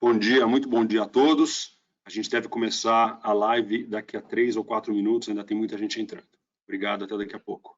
Bom dia, muito bom dia a todos. A gente deve começar a live daqui a 3 ou 4 minutos, ainda tem muita gente entrando. Obrigado, até daqui a pouco.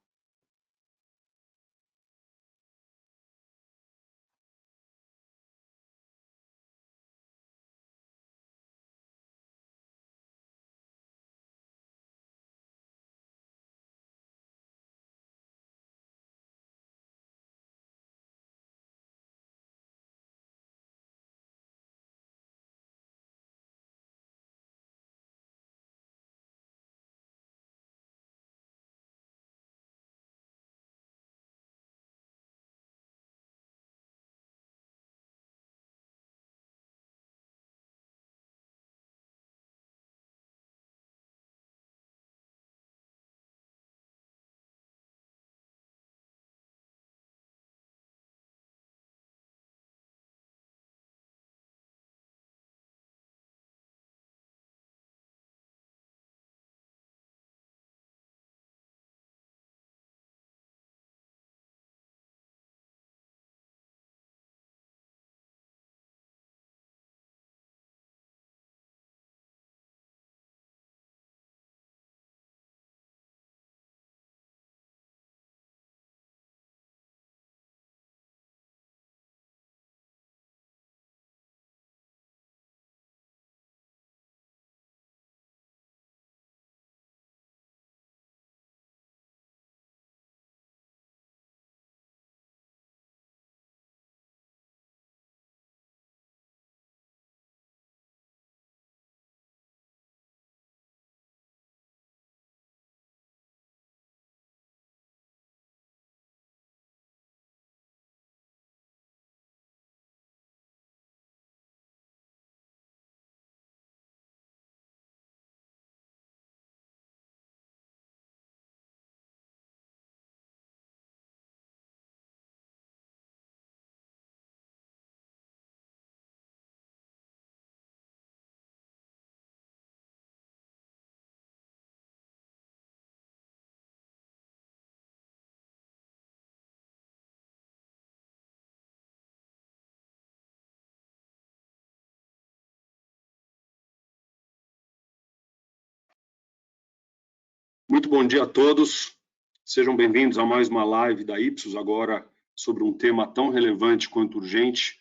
Muito bom dia a todos. Sejam bem-vindos a mais uma live da Ipsos, agora sobre um tema tão relevante quanto urgente,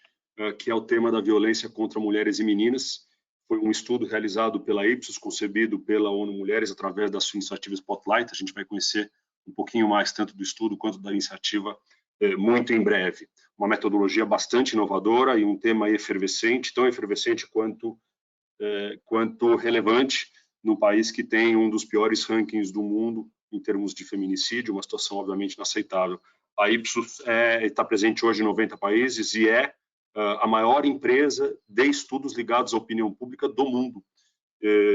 que é o tema da violência contra mulheres e meninas. Foi um estudo realizado pela Ipsos, concebido pela ONU Mulheres através da sua iniciativa Spotlight. A gente vai conhecer um pouquinho mais tanto do estudo quanto da iniciativa muito em breve. Uma metodologia bastante inovadora e um tema efervescente, tão efervescente quanto relevante, num país que tem um dos piores rankings do mundo em termos de feminicídio, uma situação obviamente inaceitável. A Ipsos está presente hoje em 90 países e é a maior empresa de estudos ligados à opinião pública do mundo.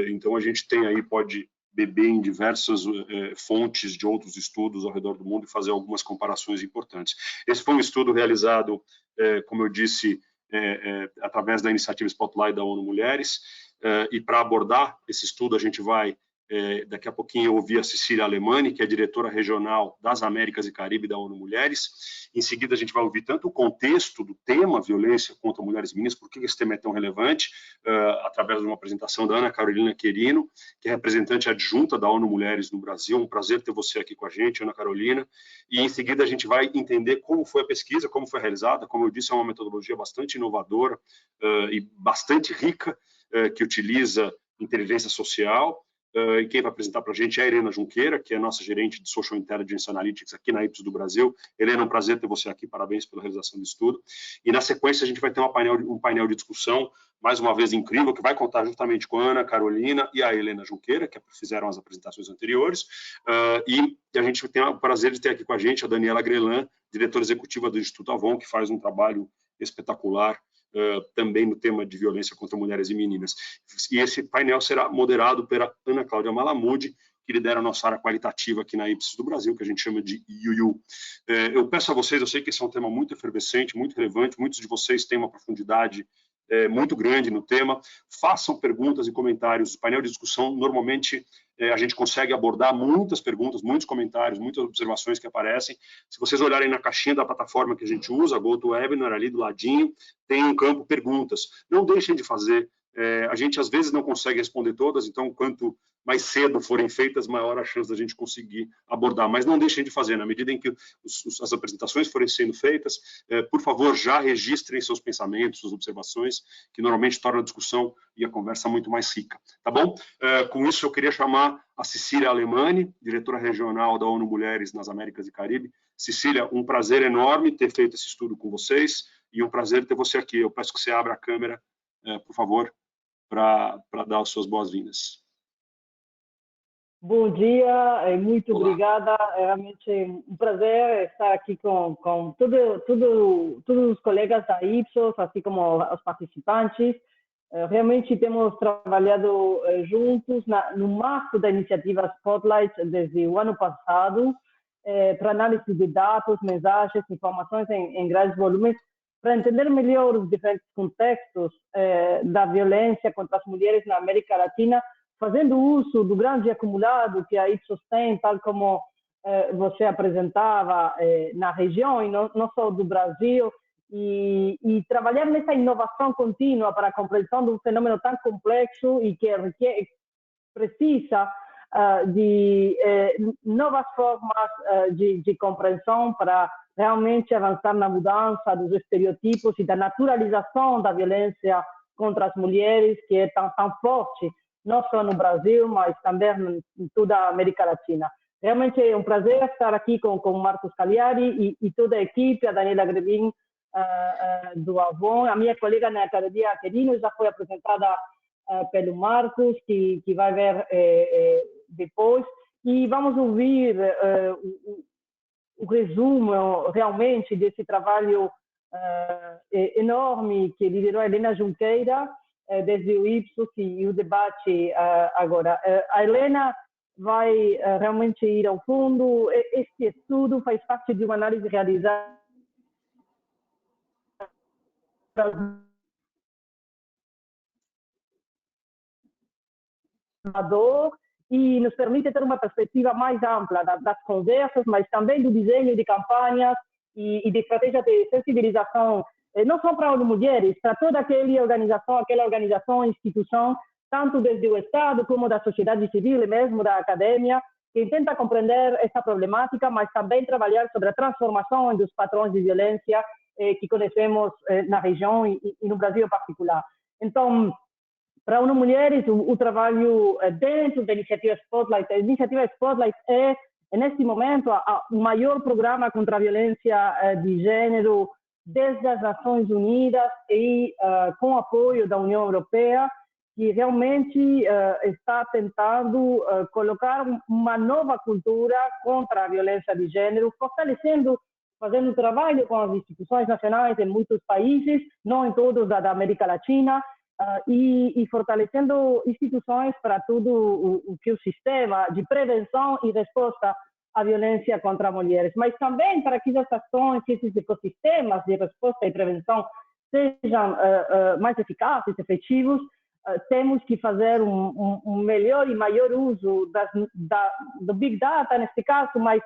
Então a gente tem aí, pode beber em diversas fontes de outros estudos ao redor do mundo e fazer algumas comparações importantes. Esse foi um estudo realizado, como eu disse, através da iniciativa Spotlight da ONU Mulheres, e para abordar esse estudo a gente vai daqui a pouquinho ouvir a Cecília Alemani, que é diretora regional das Américas e Caribe da ONU Mulheres. Em seguida a gente vai ouvir tanto o contexto do tema violência contra mulheres e meninas, por que esse tema é tão relevante, através de uma apresentação da Ana Carolina Querino, que é representante adjunta da ONU Mulheres no Brasil. Um prazer ter você aqui com a gente, Ana Carolina. E em seguida a gente vai entender como foi a pesquisa, como foi realizada. Como eu disse, é uma metodologia bastante inovadora e bastante rica, que utiliza inteligência social. E quem vai apresentar para a gente é a Helena Junqueira, que é a nossa gerente de Social Intelligence Analytics aqui na Ipsos do Brasil. Helena, é um prazer ter você aqui, parabéns pela realização do estudo. E na sequência a gente vai ter um painel de discussão, mais uma vez incrível, que vai contar justamente com a Ana Carolina e a Helena Junqueira, que fizeram as apresentações anteriores. E a gente tem o prazer de ter aqui com a gente a Daniela Grelan, diretora executiva do Instituto Avon, que faz um trabalho espetacular também no tema de violência contra mulheres e meninas. E esse painel será moderado pela Ana Cláudia Malamud, que lidera a nossa área qualitativa aqui na Ipsos do Brasil, que a gente chama de IUU. Eu peço a vocês, eu sei que esse é um tema muito efervescente, muito relevante, muitos de vocês têm uma profundidade muito grande no tema, façam perguntas e comentários. O painel de discussão normalmente a gente consegue abordar muitas perguntas, muitos comentários, muitas observações que aparecem. Se vocês olharem na caixinha da plataforma que a gente usa, GoToWebinar, ali do ladinho, tem um campo perguntas. Não deixem de fazer. A gente, às vezes, não consegue responder todas, então, quanto mais cedo forem feitas, maior a chance da gente conseguir abordar. Mas não deixem de fazer. Na medida em que as apresentações forem sendo feitas, por favor, já registrem seus pensamentos, suas observações, que normalmente torna a discussão e a conversa muito mais rica. Tá bom? Com isso, eu queria chamar a Cecília Alemani, diretora regional da ONU Mulheres nas Américas e Caribe. Cecília, um prazer enorme ter feito esse estudo com vocês e um prazer ter você aqui. Eu peço que você abra a câmera, por favor, para dar as suas boas-vindas. Bom dia, muito obrigada. É realmente um prazer estar aqui com todos os colegas da Ipsos, assim como os participantes. Realmente temos trabalhado juntos no marco da iniciativa Spotlight desde o ano passado, para análise de dados, mensagens, informações em grandes volumes, para entender melhor os diferentes contextos da violência contra as mulheres na América Latina, fazendo uso do grande acumulado que a Ipsos tem, tal como você apresentava na região, e não só do Brasil, e trabalhar nessa inovação contínua para a compreensão de um fenômeno tão complexo e que precisa de novas formas de compreensão para realmente avançar na mudança dos estereotipos e da naturalização da violência contra as mulheres, que é tão forte, não só no Brasil, mas também em toda a América Latina. Realmente é um prazer estar aqui com o Marcos Cagliari e toda a equipe, a Daniela Grevin do Avon, a minha colega na Academia Querino já foi apresentada pelo Marcos, que vai ver depois, e vamos ouvir o resumo realmente desse trabalho enorme que liderou a Helena Junqueira, desde o Ipsos e o debate agora. A Helena vai realmente ir ao fundo. Este estudo faz parte de uma análise realizada e nos permite ter uma perspectiva mais ampla das conversas, mas também do desenho de campanhas e de estratégia de sensibilização, não só para as mulheres, para toda aquela organização, instituição, tanto desde o Estado como da sociedade civil e mesmo da academia, que tenta compreender essa problemática, mas também trabalhar sobre a transformação dos padrões de violência que conhecemos na região e no Brasil em particular. Então, para ONU Mulheres, o trabalho dentro da iniciativa Spotlight, a iniciativa Spotlight é, neste momento, o maior programa contra a violência de gênero desde as Nações Unidas e com apoio da União Europeia, que realmente está tentando colocar uma nova cultura contra a violência de gênero, fortalecendo, fazendo trabalho com as instituições nacionais em muitos países, não em todos da América Latina, e fortalecendo instituições para todo o que o sistema de prevenção e resposta à violência contra mulheres, mas também para que essas ações, esses ecossistemas de resposta e prevenção sejam mais eficazes, efetivos, temos que fazer um melhor e maior uso do Big Data, neste caso, mas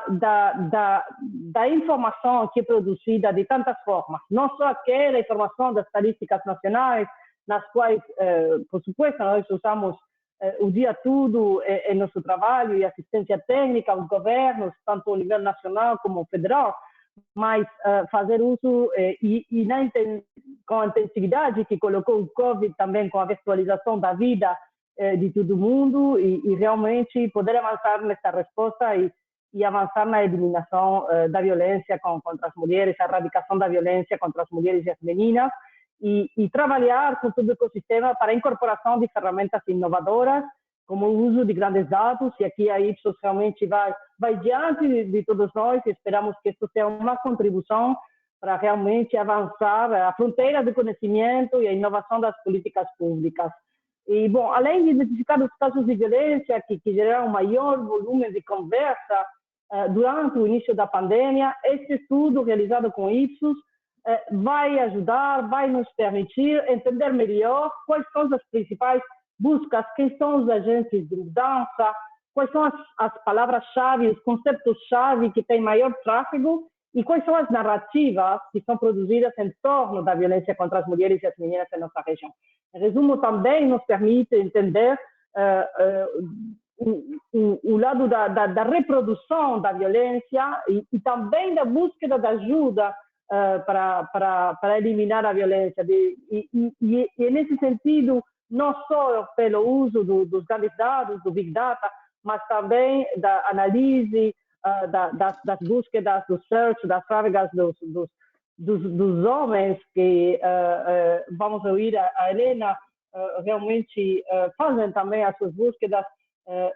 da informação que é produzida de tantas formas, não só aquela informação das estadísticas nacionais, nas quais, por supuesto, nós usamos o dia todo em nosso trabalho e assistência técnica aos governos, tanto ao nível nacional como federal, mas fazer uso com a intensividade que colocou o Covid também, com a virtualização da vida de todo mundo e realmente poder avançar nessa resposta e avançar na eliminação da violência contra as mulheres, a erradicação da violência contra as mulheres e as meninas, e trabalhar com todo o ecossistema para a incorporação de ferramentas inovadoras, como o uso de grandes dados, e aqui a Ipsos realmente vai diante de todos nós, e esperamos que isso seja uma contribuição para realmente avançar a fronteira do conhecimento e a inovação das políticas públicas. E, bom, além de identificar os casos de violência que geraram um maior volume de conversa durante o início da pandemia, este estudo realizado com Ipsos vai ajudar, vai nos permitir entender melhor quais são as principais buscas, quem são os agentes de mudança, quais são as palavras-chave, os conceitos-chave que têm maior tráfego e quais são as narrativas que são produzidas em torno da violência contra as mulheres e as meninas em nossa região. Em resumo, também nos permite entender o lado da reprodução da violência e também da búsqueda de ajuda para eliminar a violência. E nesse sentido, não só pelo uso dos grandes dados, do Big Data, mas também da análise, das búsquedas, do search, das trávegas dos homens que vamos ouvir a Helena, realmente fazem também as suas búsquedas,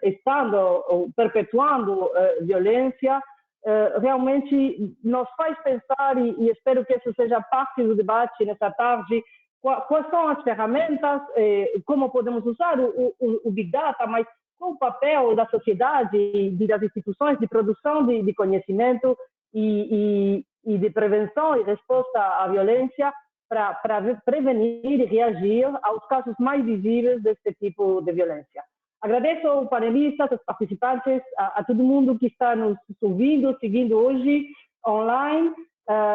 estando perpetuando violência, realmente nos faz pensar, e espero que isso seja parte do debate nessa tarde, quais são as ferramentas, como podemos usar o Big Data, mas qual o papel da sociedade e das instituições de produção de conhecimento e de prevenção e resposta à violência para prevenir e reagir aos casos mais visíveis deste tipo de violência. Agradeço aos panelistas, aos participantes, a todo mundo que está nos ouvindo, seguindo hoje online.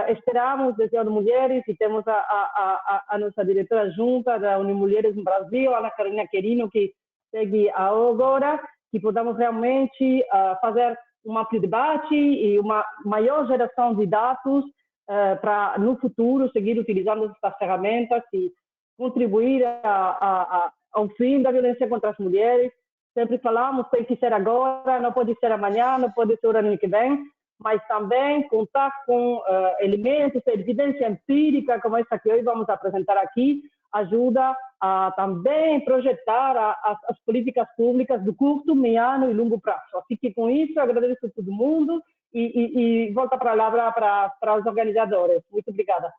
Esperamos desde a ONU Mulheres e temos a nossa diretora junta da ONU Mulheres no Brasil, Ana Carolina Querino, que segue agora, que podamos realmente fazer um amplo debate e uma maior geração de dados para, no futuro, seguir utilizando essas ferramentas e contribuir ao fim da violência contra as mulheres. Sempre falamos, tem que ser agora, não pode ser amanhã, não pode ser o ano que vem, mas também contar com elementos, evidência empírica, como essa que hoje vamos apresentar aqui, ajuda a também projetar as políticas públicas do curto, mediano e longo prazo. Assim que, com isso, agradeço a todo mundo e volto a palavra para os organizadores. Muito obrigada.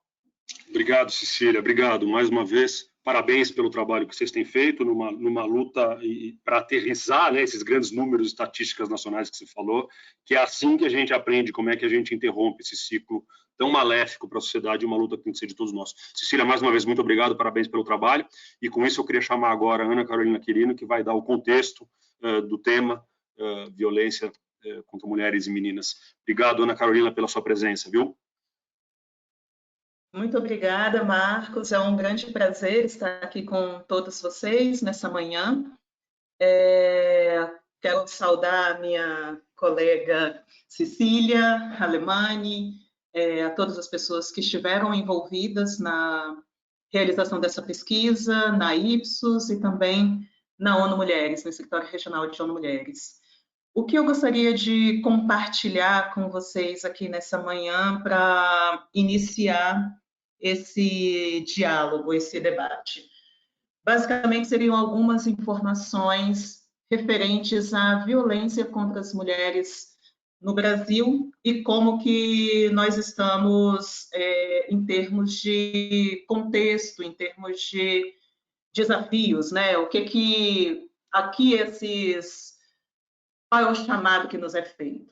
Obrigado, Cecília. Obrigado mais uma vez. Parabéns pelo trabalho que vocês têm feito numa luta para aterrissar, né, esses grandes números estatísticas nacionais que você falou, que é assim que a gente aprende como é que a gente interrompe esse ciclo tão maléfico para a sociedade, uma luta que tem que ser de todos nós. Cecília, mais uma vez, muito obrigado, parabéns pelo trabalho. E com isso eu queria chamar agora a Ana Carolina Querino, que vai dar o contexto do tema violência contra mulheres e meninas. Obrigado, Ana Carolina, pela sua presença, viu? Muito obrigada, Marcos. É um grande prazer estar aqui com todos vocês nessa manhã. Quero saudar a minha colega Cecília Alemani, a todas as pessoas que estiveram envolvidas na realização dessa pesquisa, na Ipsos e também na ONU Mulheres, no Escritório Regional de ONU Mulheres. O que eu gostaria de compartilhar com vocês aqui nessa manhã para iniciar esse diálogo, esse debate? Basicamente, seriam algumas informações referentes à violência contra as mulheres no Brasil e como que nós estamos em termos de contexto, em termos de desafios, né? O que aqui qual é o chamado que nos é feito?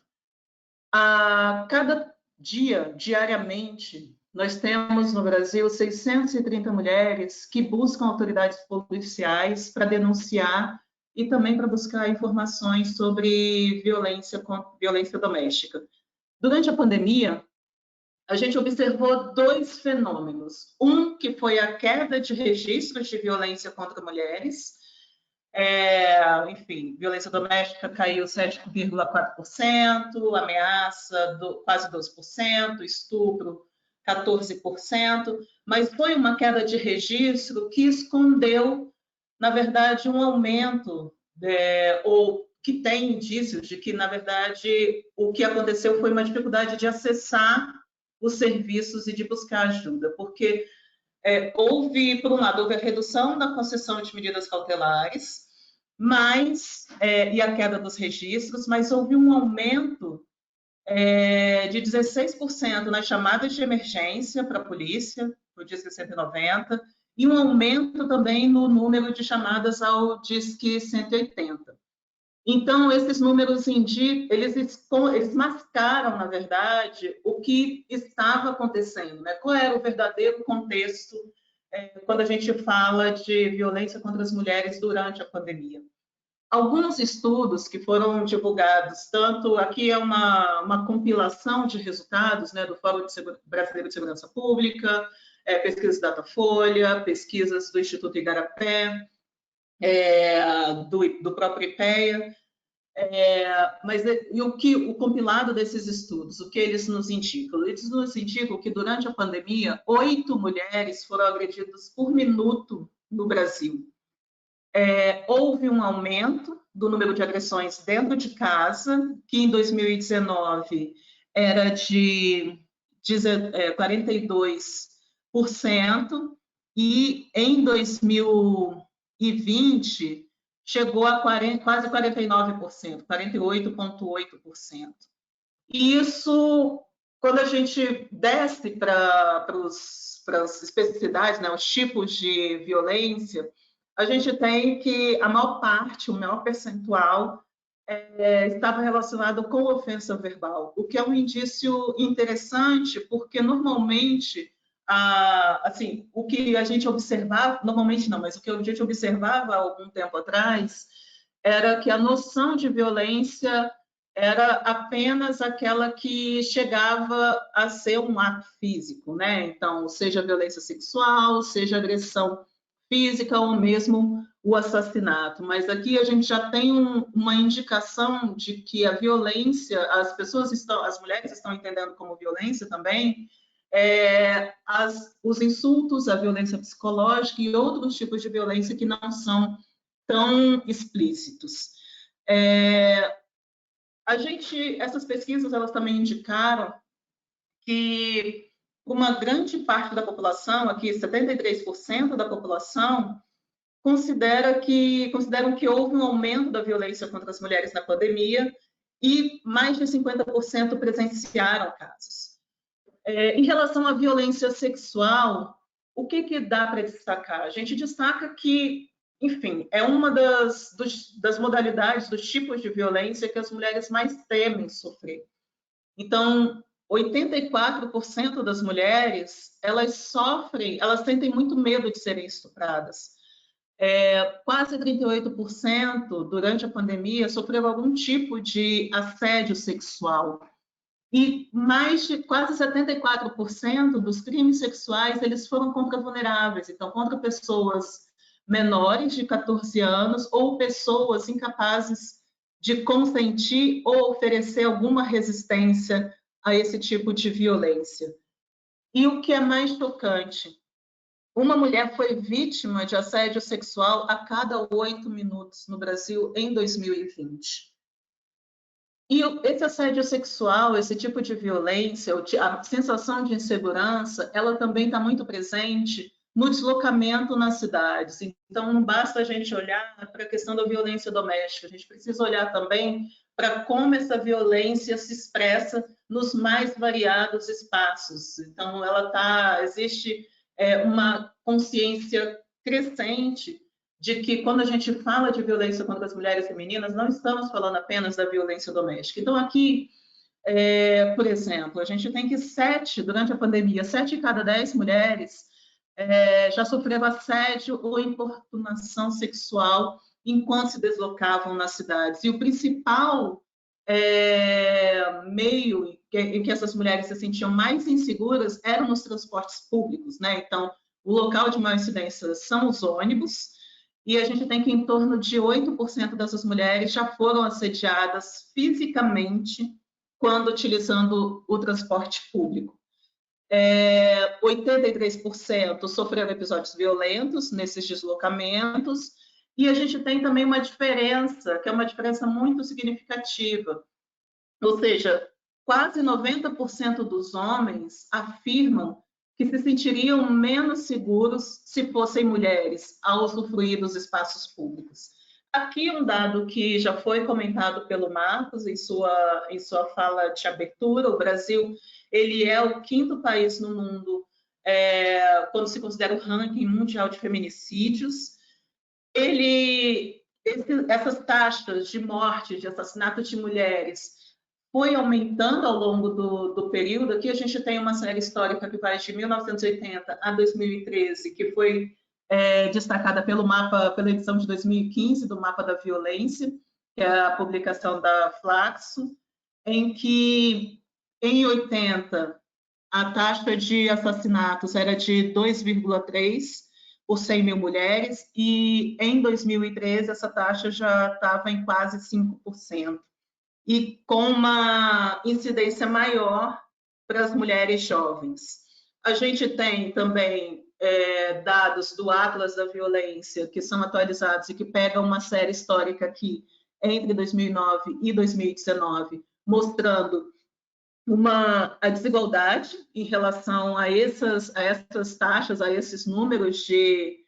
A cada dia, diariamente, nós temos no Brasil 630 mulheres que buscam autoridades policiais para denunciar e também para buscar informações sobre violência doméstica. Durante a pandemia, a gente observou dois fenômenos. Um, que foi a queda de registros de violência contra mulheres. Enfim, violência doméstica caiu 7,4%, ameaça quase 12%, estupro 14%, mas foi uma queda de registro que escondeu, na verdade, um aumento, ou que tem indícios de que, na verdade, o que aconteceu foi uma dificuldade de acessar os serviços e de buscar ajuda, porque houve, por um lado, a redução da concessão de medidas cautelares, e a queda dos registros, mas houve um aumento de 16% nas chamadas de emergência para a polícia, o Disque 190, e um aumento também no número de chamadas ao Disque 180. Então, esses números eles mascaram, na verdade, o que estava acontecendo, né? Qual era o verdadeiro contexto quando a gente fala de violência contra as mulheres durante a pandemia. Alguns estudos que foram divulgados, tanto aqui é uma compilação de resultados, né, do Fórum Brasileiro de Segurança Pública, pesquisas Datafolha, pesquisas do Instituto Igarapé, do próprio IPEA, mas o compilado desses estudos, o que eles nos indicam? Eles nos indicam que durante a pandemia, 8 mulheres foram agredidas por minuto no Brasil. Houve um aumento do número de agressões dentro de casa, que em 2019 era de 42%, e em 2020 chegou a quase 49%, 48,8%. E isso, quando a gente desce para as especificidades, né, os tipos de violência, a gente tem que a maior parte, o maior percentual, estava relacionado com ofensa verbal, o que é um indício interessante, porque normalmente, assim, o que a gente observava, normalmente não, mas o que a gente observava há algum tempo atrás, era que a noção de violência era apenas aquela que chegava a ser um ato físico, né? Então, seja violência sexual, seja agressão física ou mesmo o assassinato. Mas aqui a gente já tem uma indicação de que a violência, as mulheres estão entendendo como violência também, os insultos, a violência psicológica e outros tipos de violência que não são tão explícitos. Essas pesquisas, elas também indicaram que uma grande parte da população, aqui 73% da população, consideram que houve um aumento da violência contra as mulheres na pandemia e mais de 50% presenciaram casos. Em relação à violência sexual, o que dá para destacar? A gente destaca que, enfim, é uma das modalidades, dos tipos de violência que as mulheres mais temem sofrer. Então, 84% das mulheres, elas sentem muito medo de serem estupradas. Quase 38% durante a pandemia sofreram algum tipo de assédio sexual. E mais de quase 74% dos crimes sexuais, eles foram contra vulneráveis, então contra pessoas menores de 14 anos ou pessoas incapazes de consentir ou oferecer alguma resistência a esse tipo de violência. E o que é mais chocante, uma mulher foi vítima de assédio sexual a cada 8 minutos no Brasil em 2020. E esse assédio sexual, esse tipo de violência, a sensação de insegurança, ela também está muito presente no deslocamento nas cidades. Então, não basta a gente olhar para a questão da violência doméstica, a gente precisa olhar também para como essa violência se expressa nos mais variados espaços. Então, existe uma consciência crescente de que quando a gente fala de violência contra as mulheres femininas, não estamos falando apenas da violência doméstica. Então, aqui, por exemplo, a gente tem que durante a pandemia, 7 de cada 10 mulheres já sofreram assédio ou importunação sexual enquanto se deslocavam nas cidades. E o principal meio em que essas mulheres se sentiam mais inseguras eram nos transportes públicos, né? Então, o local de maior incidência são os ônibus, e a gente tem que em torno de 8% dessas mulheres já foram assediadas fisicamente quando utilizando o transporte público. 83% sofreram episódios violentos nesses deslocamentos, e a gente tem também uma diferença, que é uma diferença muito significativa, ou seja, quase 90% dos homens afirmam que se sentiriam menos seguros se fossem mulheres ao usufruir dos espaços públicos. Aqui um dado que já foi comentado pelo Marcos em sua fala de abertura: o Brasil ele é o 5º país no mundo quando se considera o ranking mundial de feminicídios. Essas taxas de morte, de assassinato de mulheres, foi aumentando ao longo do período. Aqui a gente tem uma série histórica que vai de 1980 a 2013, que foi destacada pela edição de 2015 do Mapa da Violência, que é a publicação da Flaxo, em que, em 80, a taxa de assassinatos era de 2,3 por 100 mil mulheres, e em 2013 essa taxa já estava em quase 5%, e com uma incidência maior para as mulheres jovens. A gente tem também dados do Atlas da Violência, que são atualizados e que pegam uma série histórica aqui entre 2009 e 2019, mostrando a desigualdade em relação a essas taxas, a esses números de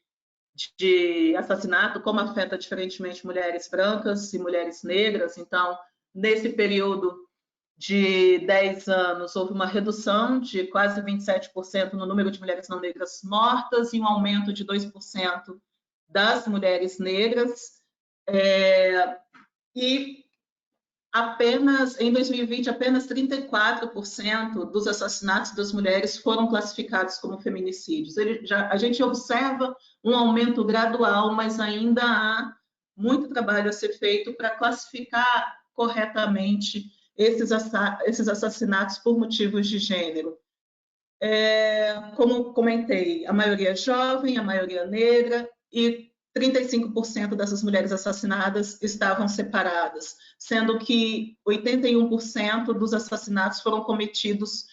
assassinato, como afeta diferentemente mulheres brancas e mulheres negras. Então, nesse período de 10 anos, houve uma redução de quase 27% no número de mulheres não negras mortas e um aumento de 2% das mulheres negras. E em 2020, apenas 34% dos assassinatos das mulheres foram classificados como feminicídios. A gente observa um aumento gradual, mas ainda há muito trabalho a ser feito para classificar corretamente esses assassinatos por motivos de gênero. Como comentei, a maioria jovem, a maioria negra, e 35% dessas mulheres assassinadas estavam separadas, sendo que 81% dos assassinatos foram cometidos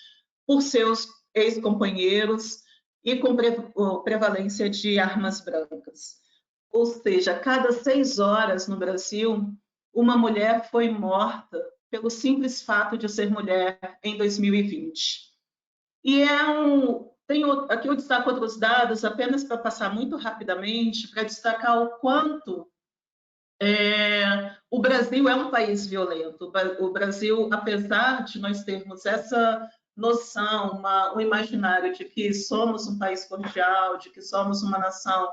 por seus ex-companheiros e com prevalência de armas brancas. Ou seja, a cada 6 horas no Brasil, uma mulher foi morta pelo simples fato de ser mulher em 2020. E aqui eu destaco outros dados, apenas para passar muito rapidamente, para destacar o quanto o Brasil é um país violento. O Brasil, apesar de nós termos essa noção, um imaginário de que somos um país cordial, de que somos uma nação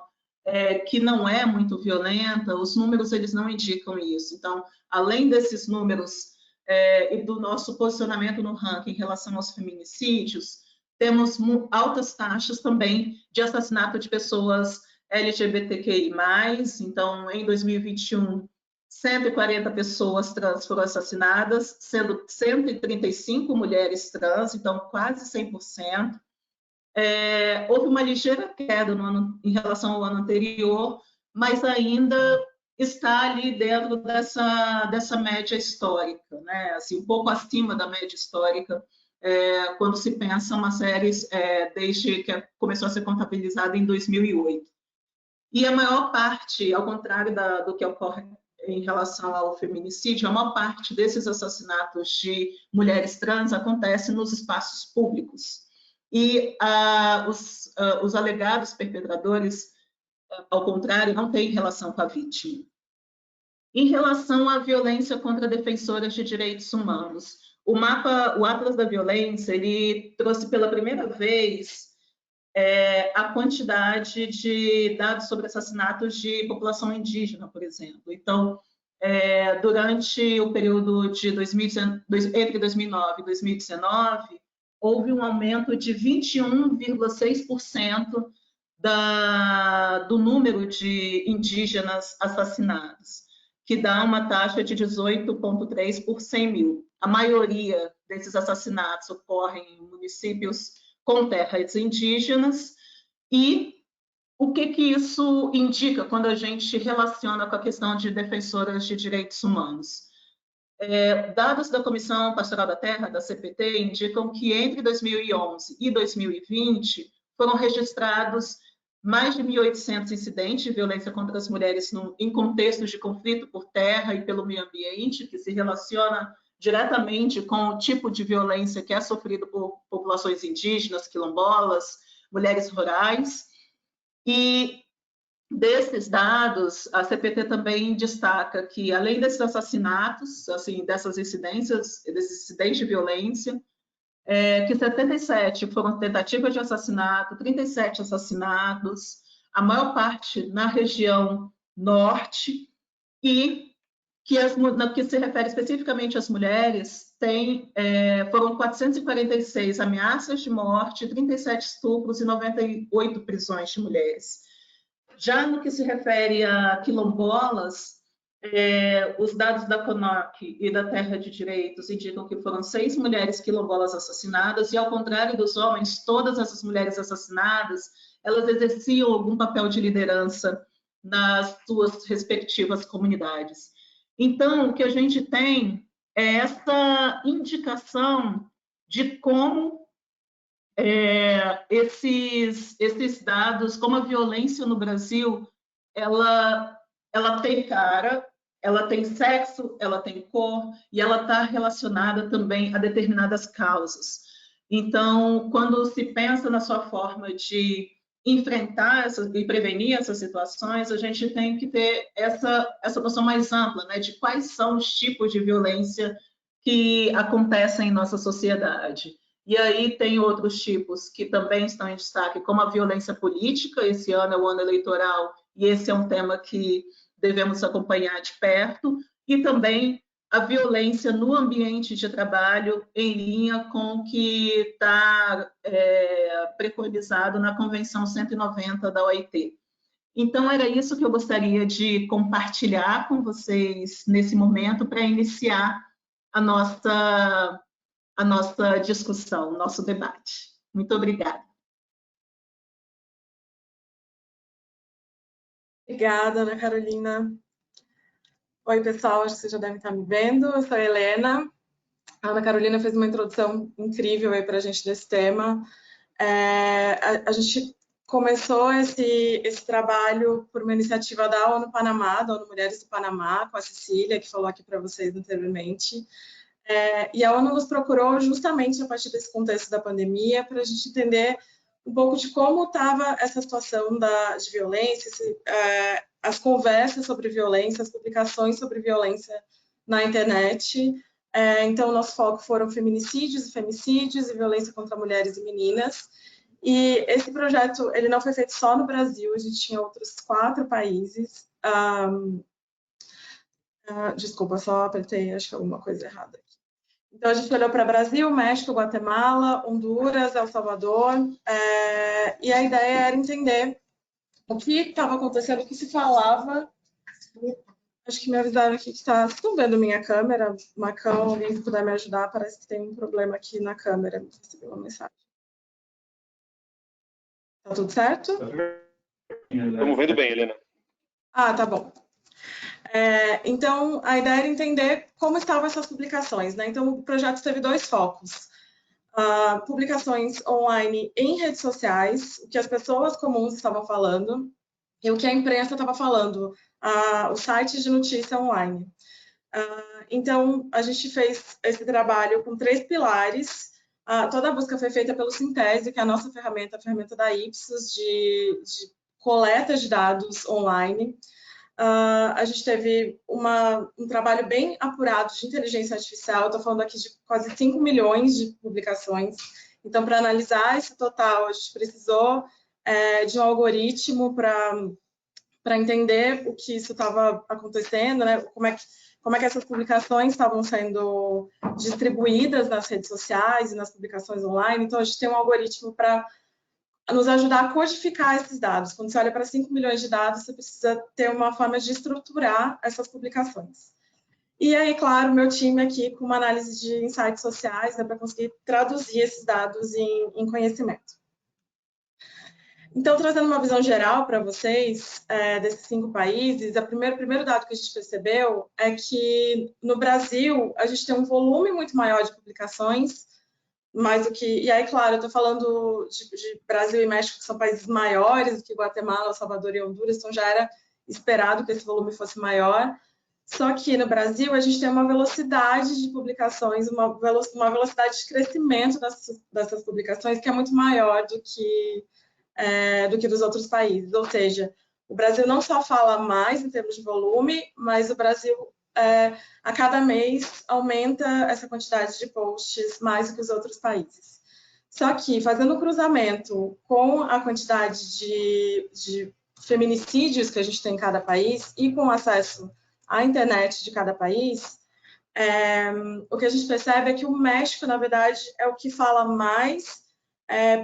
que não é muito violenta, os números eles não indicam isso. Então, além desses números e do nosso posicionamento no ranking em relação aos feminicídios, temos altas taxas também de assassinato de pessoas LGBTQI+. Então, em 2021, 140 pessoas trans foram assassinadas, sendo 135 mulheres trans, então quase 100%. Houve uma ligeira queda em relação ao ano anterior, mas ainda está ali dentro dessa média histórica, né? Assim, um pouco acima da média histórica, quando se pensa uma série desde que começou a ser contabilizada em 2008. E a maior parte, ao contrário do que ocorre em relação ao feminicídio, a maior parte desses assassinatos de mulheres trans acontece nos espaços públicos. E os alegados perpetradores, ao contrário, não têm relação com a vítima. Em relação à violência contra defensoras de direitos humanos, o Atlas da Violência, ele trouxe pela primeira vez a quantidade de dados sobre assassinatos de população indígena, por exemplo. Então, durante o período entre 2009 e 2019, houve um aumento de 21,6% do número de indígenas assassinados, que dá uma taxa de 18,3 por 100 mil. A maioria desses assassinatos ocorrem em municípios com terras indígenas. E o que isso indica quando a gente relaciona com a questão de defensoras de direitos humanos? Dados da Comissão Pastoral da Terra, da CPT, indicam que entre 2011 e 2020 foram registrados mais de 1.800 incidentes de violência contra as mulheres em contextos de conflito por terra e pelo meio ambiente, que se relaciona diretamente com o tipo de violência que é sofrido por populações indígenas, quilombolas, mulheres rurais. E desses dados, a CPT também destaca que, além desses assassinatos, assim, desses incidentes de violência, que 77 foram tentativas de assassinato, 37 assassinados, a maior parte na região norte, e no que se refere especificamente às mulheres, foram 446 ameaças de morte, 37 estupros e 98 prisões de mulheres. Já no que se refere a quilombolas, os dados da CONOC e da Terra de Direitos indicam que foram 6 mulheres quilombolas assassinadas, e ao contrário dos homens, todas essas mulheres assassinadas, elas exerciam algum papel de liderança nas suas respectivas comunidades. Então, o que a gente tem é essa indicação de como esses dados, como a violência no Brasil, ela tem cara, ela tem sexo, ela tem cor, e ela está relacionada também a determinadas causas. Então, quando se pensa na sua forma de enfrentar e prevenir essas situações, a gente tem que ter essa noção mais ampla, né, de quais são os tipos de violência que acontecem em nossa sociedade. E aí tem outros tipos que também estão em destaque, como a violência política. Esse ano é o ano eleitoral, e esse é um tema que devemos acompanhar de perto, e também a violência no ambiente de trabalho, em linha com o que está preconizado na Convenção 190 da OIT. Então, era isso que eu gostaria de compartilhar com vocês nesse momento, para iniciar a nossa discussão, nosso debate. Muito obrigada. Obrigada, Ana Carolina. Oi, pessoal, acho que vocês já devem estar me vendo. Eu sou a Helena. A Ana Carolina fez uma introdução incrível aí para a gente desse tema. A gente começou esse trabalho por uma iniciativa da ONU Panamá, da ONU Mulheres do Panamá, com a Cecília, que falou aqui para vocês anteriormente. E a ONU nos procurou justamente a partir desse contexto da pandemia, para a gente entender um pouco de como estava essa situação de violência, as conversas sobre violência, as publicações sobre violência na internet. Então, o nosso foco foram feminicídios e femicídios e violência contra mulheres e meninas. E esse projeto, ele não foi feito só no Brasil, a gente tinha outros 4 países. Desculpa, só apertei, acho que alguma coisa errada aqui. Então, a gente olhou para Brasil, México, Guatemala, Honduras, El Salvador, e a ideia era entender o que estava acontecendo, o que se falava. Acho que me avisaram aqui que está... Vocês estão vendo minha câmera? Macão, alguém que puder me ajudar, parece que tem um problema aqui na câmera. Recebi uma mensagem. Tá tudo certo? Estamos vendo bem, Helena. Ah, tá bom. Então, a ideia era entender como estavam essas publicações, né? Então, o projeto teve 2 focos. Publicações online em redes sociais, o que as pessoas comuns estavam falando, e o que a imprensa estava falando, os sites de notícia online. Então, a gente fez esse trabalho com 3 pilares. Toda a busca foi feita pelo Sintese, que é a nossa ferramenta, a ferramenta da Ipsos, de coleta de dados online. A gente teve um trabalho bem apurado de inteligência artificial. Estou falando aqui de quase 5 milhões de publicações. Então, para analisar esse total, a gente precisou de um algoritmo para entender o que isso estava acontecendo, né? Como é que essas publicações estavam sendo distribuídas nas redes sociais e nas publicações online. Então, a gente tem um algoritmo para nos ajudar a codificar esses dados. Quando você olha para 5 milhões de dados, você precisa ter uma forma de estruturar essas publicações. E aí, claro, meu time aqui com uma análise de insights sociais, né, para conseguir traduzir esses dados em conhecimento. Então, trazendo uma visão geral para vocês desses 5 países, o primeiro dado que a gente percebeu é que no Brasil a gente tem um volume muito maior de publicações, mais do que... E aí, claro, eu estou falando de Brasil e México, que são países maiores do que Guatemala, El Salvador e Honduras, então já era esperado que esse volume fosse maior. Só que no Brasil a gente tem uma velocidade de publicações, uma velocidade de crescimento dessas publicações que é muito maior do que dos outros países. Ou seja, o Brasil não só fala mais em termos de volume, mas o Brasil, a cada mês, aumenta essa quantidade de posts mais do que os outros países. Só que, fazendo o cruzamento com a quantidade de feminicídios que a gente tem em cada país e com acesso a internet de cada país, o que a gente percebe é que o México, na verdade, é o que fala mais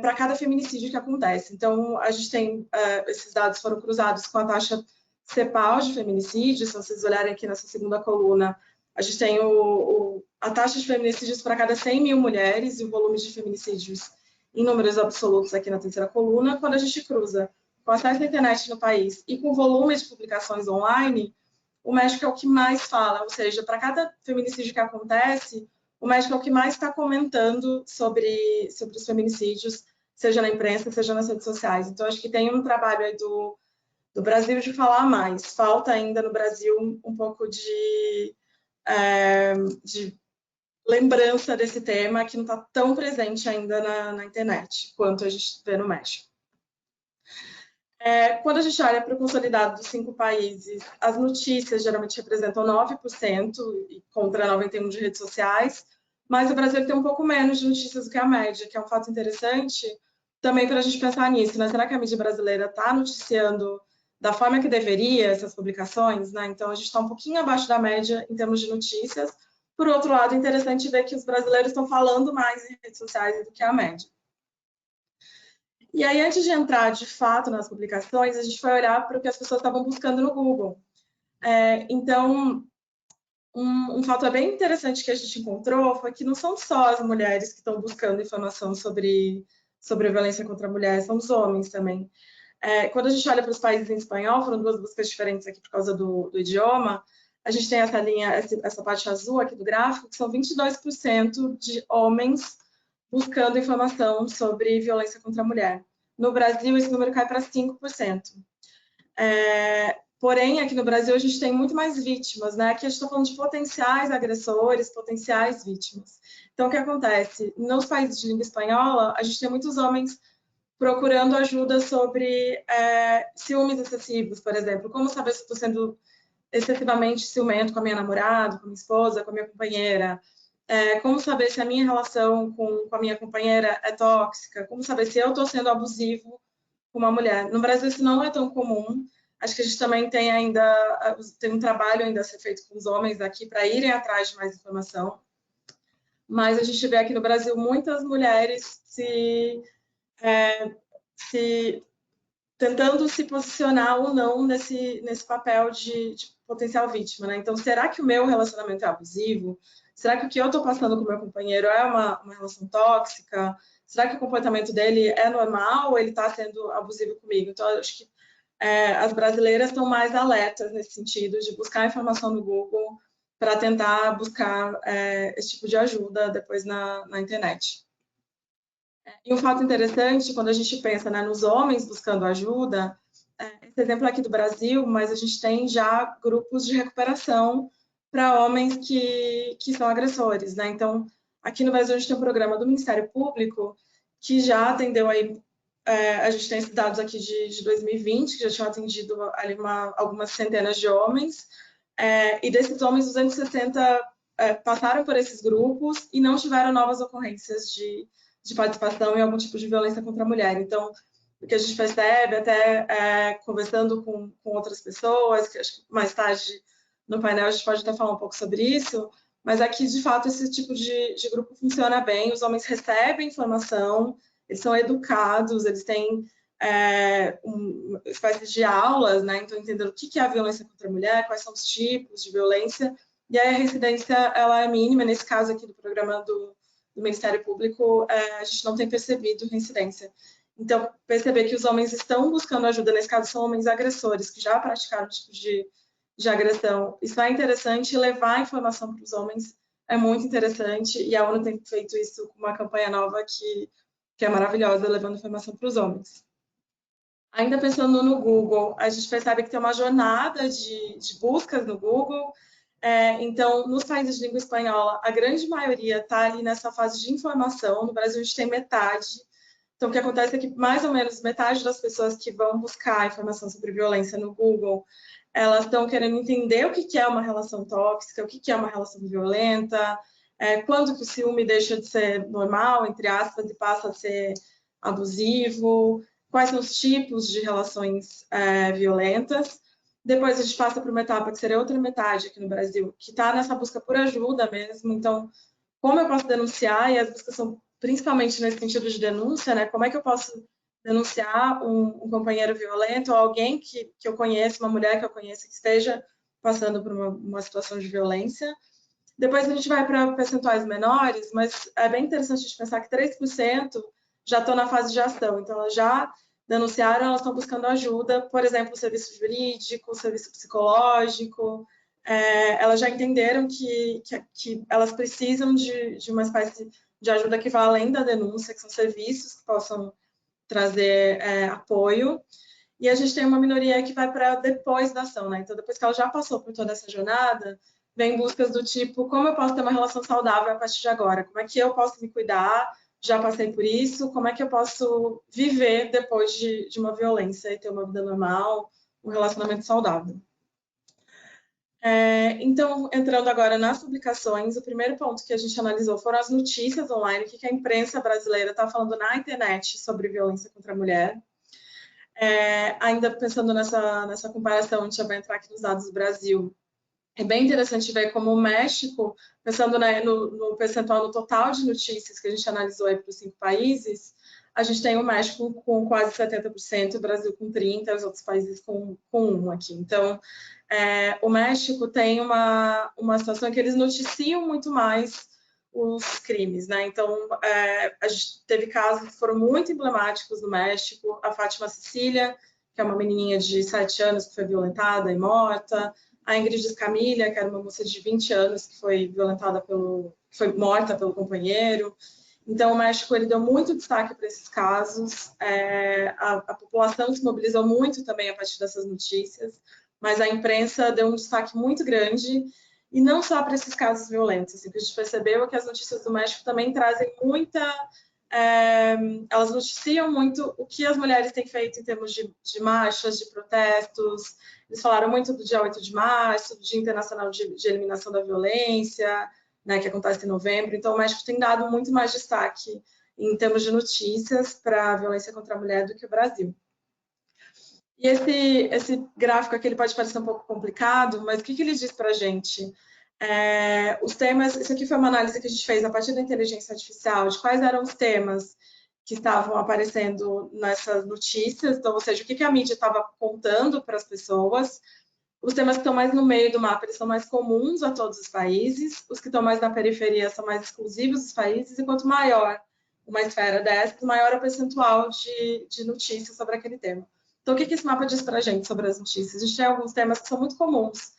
para cada feminicídio que acontece. Então, a gente tem, esses dados foram cruzados com a taxa CEPAL de feminicídio. Se vocês olharem aqui nessa segunda coluna, a gente tem a taxa de feminicídios para cada 100 mil mulheres e o volume de feminicídios em números absolutos aqui na terceira coluna. Quando a gente cruza com acesso à internet no país e com o volume de publicações online, o México é o que mais fala, ou seja, para cada feminicídio que acontece, o México é o que mais está comentando sobre os feminicídios, seja na imprensa, seja nas redes sociais. Então, acho que tem um trabalho aí do Brasil de falar mais. Falta ainda no Brasil um pouco de lembrança desse tema, que não está tão presente ainda na internet, quanto a gente vê no México. Quando a gente olha para o consolidado dos 5 países, as notícias geralmente representam 9%, contra 91% de redes sociais, mas o Brasil tem um pouco menos de notícias do que a média, que é um fato interessante também para a gente pensar nisso, né? Será que a mídia brasileira está noticiando da forma que deveria essas publicações, né? Então, a gente está um pouquinho abaixo da média em termos de notícias. Por outro lado, é interessante ver que os brasileiros estão falando mais em redes sociais do que a média. E aí, antes de entrar, de fato, nas publicações, a gente foi olhar para o que as pessoas estavam buscando no Google. Então, um fato bem interessante que a gente encontrou foi que não são só as mulheres que estão buscando informação sobre a violência contra a mulher, são os homens também. Quando a gente olha para os países em espanhol, foram 2 buscas diferentes aqui por causa do idioma, a gente tem essa linha, essa parte azul aqui do gráfico, que são 22% de homens buscando informação sobre violência contra a mulher. No Brasil, esse número cai para 5%. Porém, aqui no Brasil, a gente tem muito mais vítimas, né? Aqui a gente está falando de potenciais agressores, potenciais vítimas. Então, o que acontece? Nos países de língua espanhola, a gente tem muitos homens procurando ajuda sobre ciúmes excessivos, por exemplo. Como saber se estou sendo excessivamente ciumento com a minha namorada, com a minha esposa, com a minha companheira? Como saber se a minha relação com a minha companheira é tóxica? Como saber se eu estou sendo abusivo com uma mulher? No Brasil, isso não é tão comum. Acho que a gente também tem um trabalho ainda a ser feito com os homens aqui para irem atrás de mais informação. Mas a gente vê aqui no Brasil muitas mulheres tentando se posicionar ou não nesse papel de potencial vítima, né? Então, será que o meu relacionamento é abusivo? Será que o que eu estou passando com o meu companheiro é uma relação tóxica? Será que o comportamento dele é normal ou ele está sendo abusivo comigo? Então, eu acho que as brasileiras estão mais alertas nesse sentido de buscar informação no Google para tentar buscar esse tipo de ajuda depois na internet. E um fato interessante, quando a gente pensa, né, nos homens buscando ajuda, esse exemplo aqui do Brasil, mas a gente tem já grupos de recuperação para homens que são agressores, né? Então, aqui no Brasil a gente tem um programa do Ministério Público que já atendeu aí, a gente tem esses dados aqui de 2020, que já tinham atendido ali algumas centenas de homens, e desses homens, 260 passaram por esses grupos e não tiveram novas ocorrências de participação em algum tipo de violência contra a mulher. Então, o que a gente percebe, até conversando com outras pessoas, que acho que mais tarde no painel a gente pode até falar um pouco sobre isso, mas aqui, de fato, esse tipo de grupo funciona bem, os homens recebem informação, eles são educados, eles têm uma espécie de aulas, né? Então, entendendo o que é a violência contra a mulher, quais são os tipos de violência, e aí a reincidência ela é mínima. Nesse caso aqui do programa do Ministério Público, a gente não tem percebido reincidência. Então, perceber que os homens estão buscando ajuda, nesse caso são homens agressores, que já praticaram tipos de agressão. Isso é interessante, levar a informação para os homens é muito interessante, e a ONU tem feito isso com uma campanha nova que é maravilhosa, levando informação para os homens. Ainda pensando no Google, a gente percebe que tem uma jornada de buscas no Google. Então, nos países de língua espanhola, a grande maioria está ali nessa fase de informação. No Brasil, a gente tem metade. Então, o que acontece é que mais ou menos metade das pessoas que vão buscar informação sobre violência no Google, elas estão querendo entender o que é uma relação tóxica, o que é uma relação violenta, quando que o ciúme deixa de ser normal, entre aspas, e passa a ser abusivo, quais são os tipos de relações violentas. Depois a gente passa para uma etapa que seria outra metade aqui no Brasil, que está nessa busca por ajuda mesmo. Então, como eu posso denunciar? E as buscas são principalmente nesse sentido de denúncia, né? Como é que eu posso denunciar um companheiro violento ou alguém que eu conheço, uma mulher que eu conheço que esteja passando por uma situação de violência? Depois a gente vai para percentuais menores, mas é bem interessante a gente pensar que 3% já estão na fase de ação. Então, elas já denunciaram, elas estão buscando ajuda, por exemplo, o serviço jurídico, o serviço psicológico. Elas já entenderam que elas precisam de uma espécie de ajuda que vá além da denúncia, que são serviços que possam trazer apoio. E a gente tem uma minoria que vai para depois da ação, né? Então, depois que ela já passou por toda essa jornada, vem buscas do tipo, como eu posso ter uma relação saudável a partir de agora? Como é que eu posso me cuidar? Já passei por isso, como é que eu posso viver depois de uma violência e ter uma vida normal, um relacionamento saudável? Então, entrando agora nas publicações, o primeiro ponto que a gente analisou foram as notícias online, o que a imprensa brasileira está falando na internet sobre violência contra a mulher. Ainda pensando nessa comparação, a gente já vai entrar aqui nos dados do Brasil. É bem interessante ver como o México, pensando no percentual no total de notícias que a gente analisou aí para os 5 países, a gente tem o México com quase 70%, o Brasil com 30%, os outros países com 1% aqui. Então, o México tem uma situação que eles noticiam muito mais os crimes, né? Então, a gente teve casos que foram muito emblemáticos no México, a Fátima Cecília, que é uma menininha de 7 anos que foi violentada e morta, a Ingrid Escamilha, que era uma moça de 20 anos que foi violentada foi morta pelo companheiro. Então, o México ele deu muito destaque para esses casos. A população se mobilizou muito também a partir dessas notícias, mas a imprensa deu um destaque muito grande, e não só para esses casos violentos. Assim, o que a gente percebeu é que as notícias do México também trazem elas noticiam muito o que as mulheres têm feito em termos de marchas, de protestos. Eles falaram muito do dia 8 de março, do Dia Internacional de Eliminação da Violência, né, que acontece em novembro. Então, o México tem dado muito mais destaque em termos de notícias para a violência contra a mulher do que o Brasil. E esse gráfico aqui ele pode parecer um pouco complicado, mas o que ele diz para a gente? Os temas, isso aqui foi uma análise que a gente fez a partir da inteligência artificial, de quais eram os temas que estavam aparecendo nessas notícias, então, ou seja, o que a mídia estava contando para as pessoas. Os temas que estão mais no meio do mapa, eles são mais comuns a todos os países, os que estão mais na periferia são mais exclusivos dos países, e quanto maior uma esfera dessa, maior o percentual de notícias sobre aquele tema. Então, o que esse mapa diz para a gente sobre as notícias? A gente tem alguns temas que são muito comuns.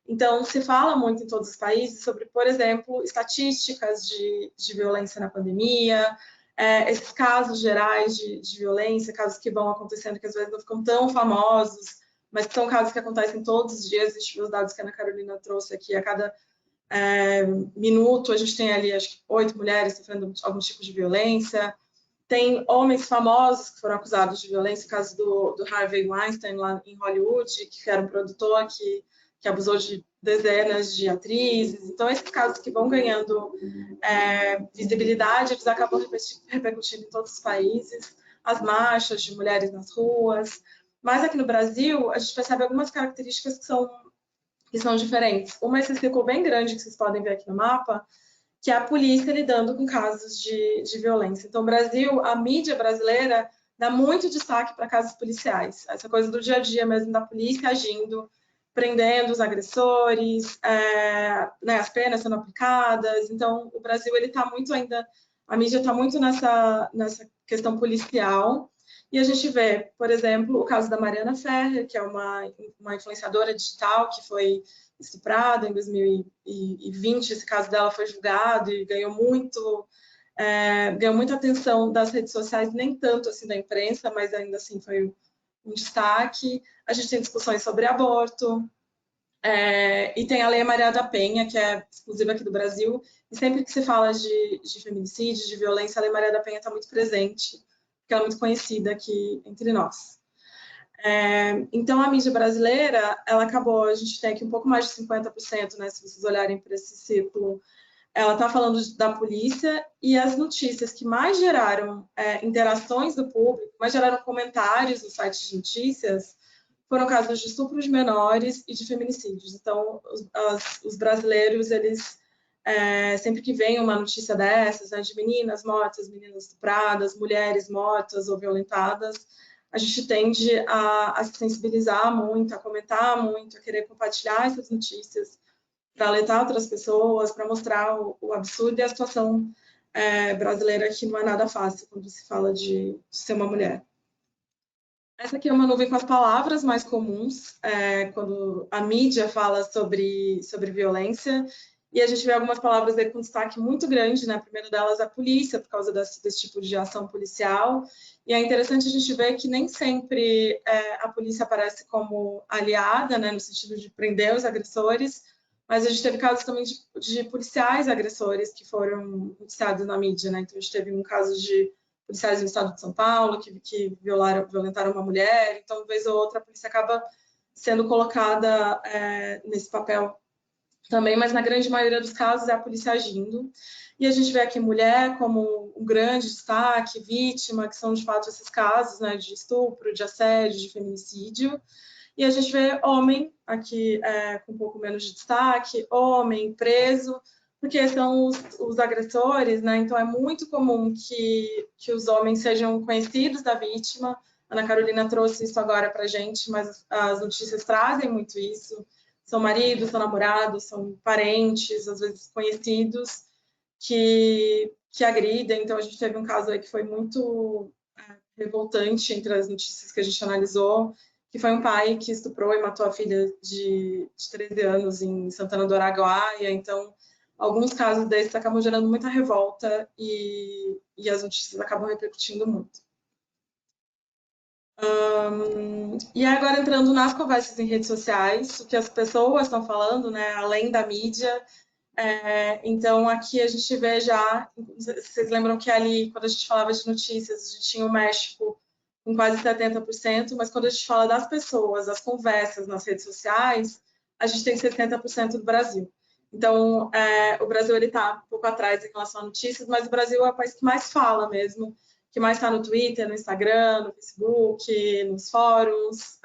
Então, se fala muito em todos os países sobre, por exemplo, estatísticas de violência na pandemia, esses casos gerais de violência, casos que vão acontecendo que às vezes não ficam tão famosos, mas que são casos que acontecem todos os dias. A gente viu os dados que a Ana Carolina trouxe aqui, a cada minuto a gente tem ali, acho que 8 mulheres sofrendo algum tipo de violência. Tem homens famosos que foram acusados de violência, o caso do Harvey Weinstein lá em Hollywood, que era um produtor que abusou de dezenas de atrizes. Então, esses casos que vão ganhando visibilidade, eles acabam repercutindo em todos os países, as marchas de mulheres nas ruas. Mas aqui no Brasil, a gente percebe algumas características que são diferentes. Uma, esse círculo bem grande que vocês podem ver aqui no mapa, que é a polícia lidando com casos de violência. Então, o Brasil, a mídia brasileira dá muito destaque para casos policiais. Essa coisa do dia a dia mesmo da polícia agindo, prendendo os agressores, né, as penas sendo aplicadas. Então, o Brasil ele está muito ainda, a mídia está muito nessa questão policial. E a gente vê, por exemplo, o caso da Mariana Ferrer, que é uma influenciadora digital que foi estuprada em 2020. Esse caso dela foi julgado e ganhou muita atenção das redes sociais, nem tanto assim da imprensa, mas ainda assim foi um destaque. A gente tem discussões sobre aborto, e tem a Lei Maria da Penha, que é exclusiva aqui do Brasil, e sempre que se fala de feminicídio, de violência, a Lei Maria da Penha está muito presente, porque ela é muito conhecida aqui entre nós. Então, a mídia brasileira, ela acabou, a gente tem aqui um pouco mais de 50%, né, se vocês olharem para esse círculo, ela está falando da polícia, e as notícias que mais geraram interações do público, mais geraram comentários no site de notícias, foram casos de estupro de menores e de feminicídios. Então, os brasileiros, eles, sempre que vem uma notícia dessas, né, de meninas mortas, meninas estupradas, mulheres mortas ou violentadas, a gente tende a se sensibilizar muito, a comentar muito, a querer compartilhar essas notícias para alertar outras pessoas, para mostrar o absurdo e a situação brasileira, que não é nada fácil quando se fala de ser uma mulher. Essa aqui é uma nuvem com as palavras mais comuns, quando a mídia fala sobre violência, e a gente vê algumas palavras aí com destaque muito grande, né? A primeira delas é a polícia, por causa desse tipo de ação policial, e é interessante a gente ver que nem sempre a polícia aparece como aliada, né? No sentido de prender os agressores, mas a gente teve casos também de policiais agressores que foram noticiados na mídia, né? Então a gente teve um caso de policiais do estado de São Paulo que violentaram uma mulher, então, vez ou outra, a polícia acaba sendo colocada nesse papel também, mas na grande maioria dos casos é a polícia agindo. E a gente vê aqui mulher como um grande destaque, vítima, que são de fato esses casos, né, de estupro, de assédio, de feminicídio. E a gente vê homem aqui com um pouco menos de destaque, homem preso, porque são os agressores, né? Então é muito comum que os homens sejam conhecidos da vítima. A Ana Carolina trouxe isso agora para a gente, mas as notícias trazem muito isso. São maridos, são namorados, são parentes, às vezes conhecidos, que agridem. Então a gente teve um caso aí que foi muito revoltante entre as notícias que a gente analisou, que foi um pai que estuprou e matou a filha de 13 anos em Santana do Araguaia. Então, alguns casos desses acabam gerando muita revolta e as notícias acabam repercutindo muito. E agora, entrando nas conversas em redes sociais, o que as pessoas estão falando, né, além da mídia. Então, aqui a gente vê já, vocês lembram que ali, quando a gente falava de notícias, a gente tinha o México com quase 70%, mas quando a gente fala das pessoas, das conversas nas redes sociais, a gente tem 70% do Brasil. Então, o Brasil está um pouco atrás em relação a notícias, mas o Brasil é o país que mais fala mesmo, que mais está no Twitter, no Instagram, no Facebook, nos fóruns,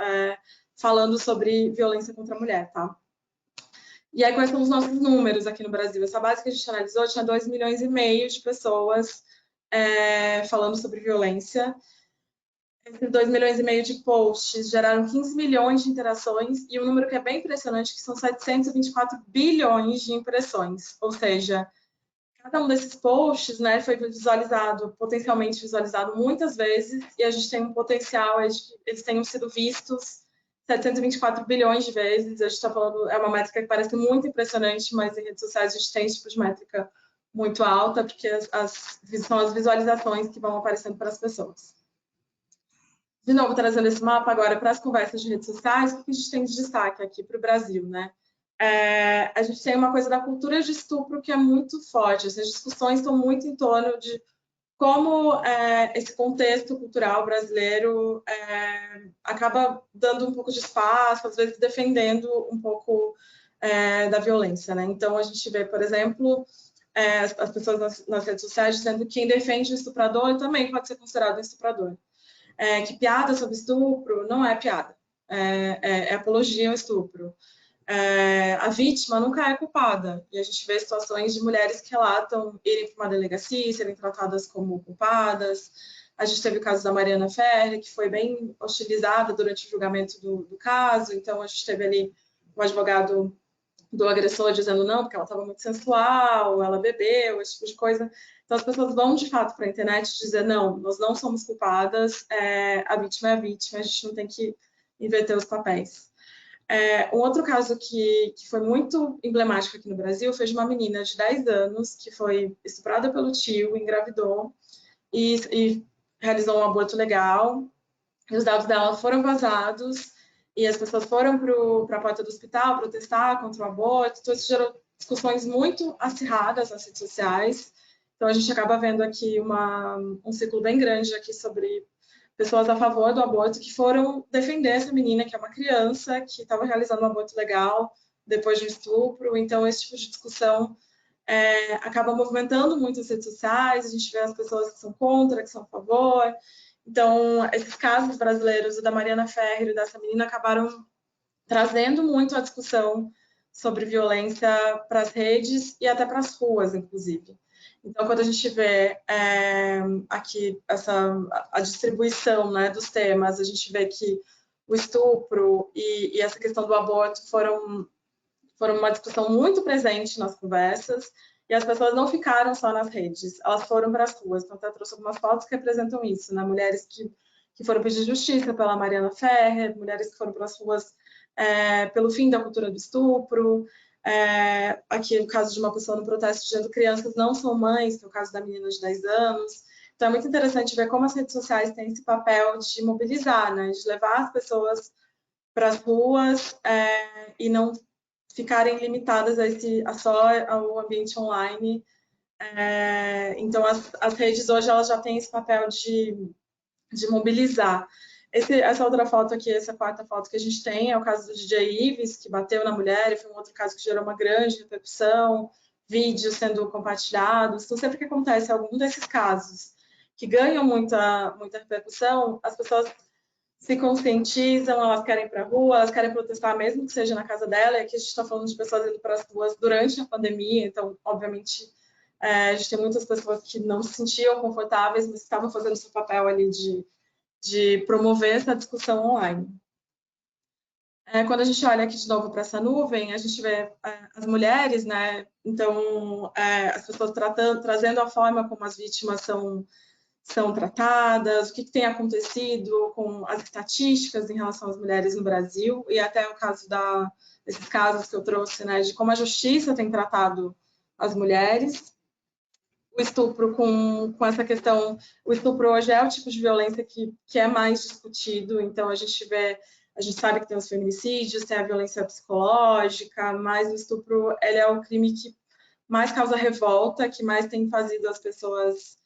falando sobre violência contra a mulher, tá? E aí, quais são os nossos números aqui no Brasil? Essa base que a gente analisou tinha 2,5 milhões de pessoas falando sobre violência. Esses 2,5 milhões de posts geraram 15 milhões de interações e um número que é bem impressionante, que são 724 bilhões de impressões. Ou seja, cada um desses posts, né, foi visualizado, potencialmente visualizado muitas vezes, e a gente tem um potencial de que eles tenham sido vistos 724 bilhões de vezes. A gente está falando, é uma métrica que parece muito impressionante, mas em redes sociais a gente tem esse tipo de métrica muito alta, porque são as visualizações que vão aparecendo para as pessoas. De novo, trazendo esse mapa agora para as conversas de redes sociais, o que a gente tem de destaque aqui para o Brasil, né? A gente tem uma coisa da cultura de estupro que é muito forte. Essas discussões estão muito em torno de como esse contexto cultural brasileiro acaba dando um pouco de espaço, às vezes defendendo um pouco da violência, né? Então, a gente vê, por exemplo, as pessoas nas redes sociais dizendo que quem defende o estuprador também pode ser considerado um estuprador. Que piada sobre estupro não é piada, é apologia ao estupro. A vítima nunca é culpada, e a gente vê situações de mulheres que relatam irem para uma delegacia, serem tratadas como culpadas. A gente teve o caso da Mariana Ferrer, que foi bem hostilizada durante o julgamento do caso, então a gente teve ali o advogado do agressor dizendo não, porque ela estava muito sensual, ela bebeu, esse tipo de coisa. Então, as pessoas vão, de fato, para a internet dizer não, nós não somos culpadas, a vítima é a vítima, a gente não tem que inverter os papéis. Um outro caso que foi muito emblemático aqui no Brasil foi de uma menina de 10 anos que foi estuprada pelo tio, engravidou e realizou um aborto legal. E os dados dela foram vazados e as pessoas foram para a porta do hospital protestar contra o aborto. Então, isso gerou discussões muito acirradas nas redes sociais. Então, a gente acaba vendo aqui um ciclo bem grande aqui sobre pessoas a favor do aborto que foram defender essa menina, que é uma criança, que estava realizando um aborto legal depois de um estupro. Então, esse tipo de discussão acaba movimentando muito as redes sociais. A gente vê as pessoas que são contra, que são a favor. Então, esses casos brasileiros, o da Mariana Ferrer e dessa menina, acabaram trazendo muito a discussão sobre violência para as redes e até para as ruas, inclusive. Então, quando a gente vê aqui a distribuição, né, dos temas, a gente vê que o estupro e essa questão do aborto foram uma discussão muito presente nas conversas, e as pessoas não ficaram só nas redes, elas foram para as ruas. Então, eu trouxe algumas fotos que representam isso, né? Mulheres que foram pedir justiça pela Mariana Ferrer, mulheres que foram para as ruas pelo fim da cultura do estupro, aqui o caso de uma pessoa no protesto dizendo que crianças não são mães, que é o caso da menina de 10 anos. Então, é muito interessante ver como as redes sociais têm esse papel de mobilizar, né? De levar as pessoas para as ruas e não ficarem limitadas a só ao ambiente online. Então, as redes hoje elas já têm esse papel de mobilizar. Essa outra foto aqui, essa quarta foto que a gente tem, é o caso do DJ Ives, que bateu na mulher, e foi um outro caso que gerou uma grande repercussão, vídeos sendo compartilhados. Então, sempre que acontece algum desses casos que ganham muita repercussão, as pessoas se conscientizam, elas querem ir para a rua, elas querem protestar, mesmo que seja na casa dela. E aqui a gente está falando de pessoas indo para as ruas durante a pandemia, então, obviamente, a gente tem muitas pessoas que não se sentiam confortáveis, mas estavam fazendo seu papel ali de promover essa discussão online. Quando a gente olha aqui de novo para essa nuvem, a gente vê as mulheres, né? Então, as pessoas trazendo a forma como as vítimas são tratadas, o que tem acontecido com as estatísticas em relação às mulheres no Brasil, e até o caso desses casos que eu trouxe, né, de como a justiça tem tratado as mulheres. O estupro com essa questão, o estupro hoje é o tipo de violência que é mais discutido, então a gente sabe que tem os feminicídios, tem a violência psicológica, mas o estupro, ele é o crime que mais causa revolta, que mais tem fazido as pessoas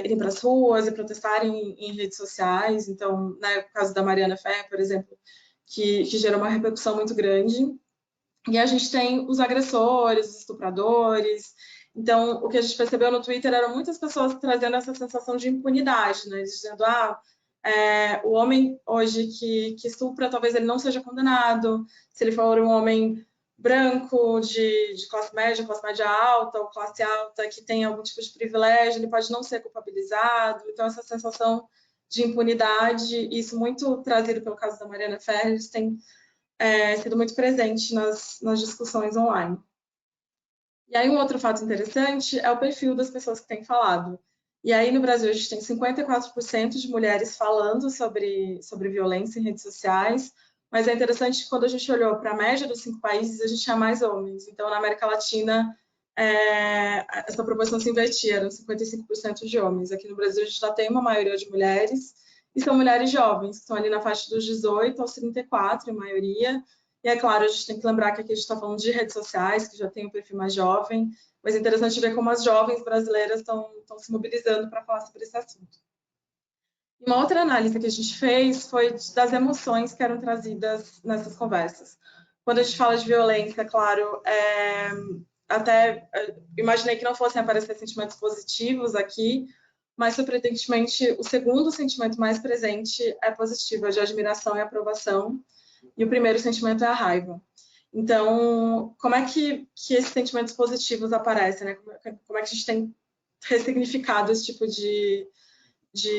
irem para as ruas e protestarem em redes sociais. Então, né, o caso da Mariana Ferrer, por exemplo, que gerou uma repercussão muito grande. E a gente tem os agressores, os estupradores. Então, o que a gente percebeu no Twitter eram muitas pessoas trazendo essa sensação de impunidade, né? Dizendo, o homem hoje que estupra, talvez ele não seja condenado. Se ele for um homem branco, de classe média alta ou classe alta, que tem algum tipo de privilégio, ele pode não ser culpabilizado. Então, essa sensação de impunidade, isso muito trazido pelo caso da Mariana Ferrer, tem sido muito presente nas discussões online. E aí, um outro fato interessante é o perfil das pessoas que têm falado. E aí, no Brasil, a gente tem 54% de mulheres falando sobre violência em redes sociais, mas é interessante que quando a gente olhou para a média dos 5 países, a gente tinha mais homens. Então, na América Latina, essa proporção se invertia, eram 55% de homens. Aqui no Brasil, a gente já tem uma maioria de mulheres, e são mulheres jovens, que estão ali na faixa dos 18 aos 34, em maioria. E é claro, a gente tem que lembrar que aqui a gente está falando de redes sociais, que já tem um perfil mais jovem, mas é interessante ver como as jovens brasileiras estão se mobilizando para falar sobre esse assunto. Uma outra análise que a gente fez foi das emoções que eram trazidas nessas conversas. Quando a gente fala de violência, claro, até imaginei que não fossem aparecer sentimentos positivos aqui, mas, surpreendentemente, o segundo sentimento mais presente é positivo, é de admiração e aprovação, e o primeiro sentimento é a raiva. Então, como é que esses sentimentos positivos aparecem, né? Como é que a gente tem ressignificado esse tipo de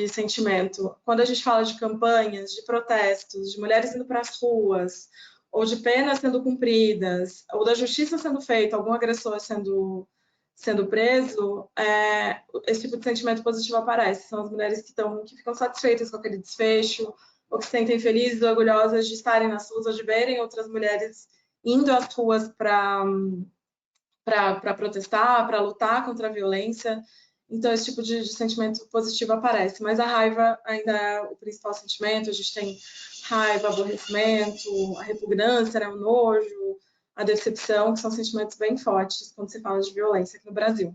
sentimento? Quando a gente fala de campanhas, de protestos, de mulheres indo para as ruas, ou de penas sendo cumpridas, ou da justiça sendo feita, algum agressor sendo preso, esse tipo de sentimento positivo aparece. São as mulheres que ficam satisfeitas com aquele desfecho, ou que se sentem felizes ou orgulhosas de estarem nas ruas, ou de verem outras mulheres indo às ruas para protestar, para lutar contra a violência. Então, esse tipo de sentimento positivo aparece. Mas a raiva ainda é o principal sentimento. A gente tem raiva, aborrecimento, a repugnância, né, o nojo, a decepção, que são sentimentos bem fortes quando se fala de violência aqui no Brasil.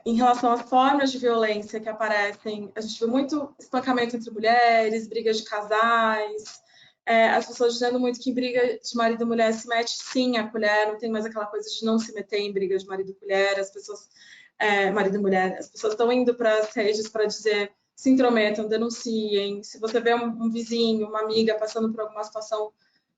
Em relação às formas de violência que aparecem, a gente vê muito espancamento entre mulheres, brigas de casais, as pessoas dizendo muito que em briga de marido e mulher se mete sim a colher, não tem mais aquela coisa de não se meter em briga de marido e mulher, as pessoas marido e mulher, as pessoas estão indo para as redes para dizer, se intrometam, denunciem. Se você vê um vizinho, uma amiga passando por alguma situação,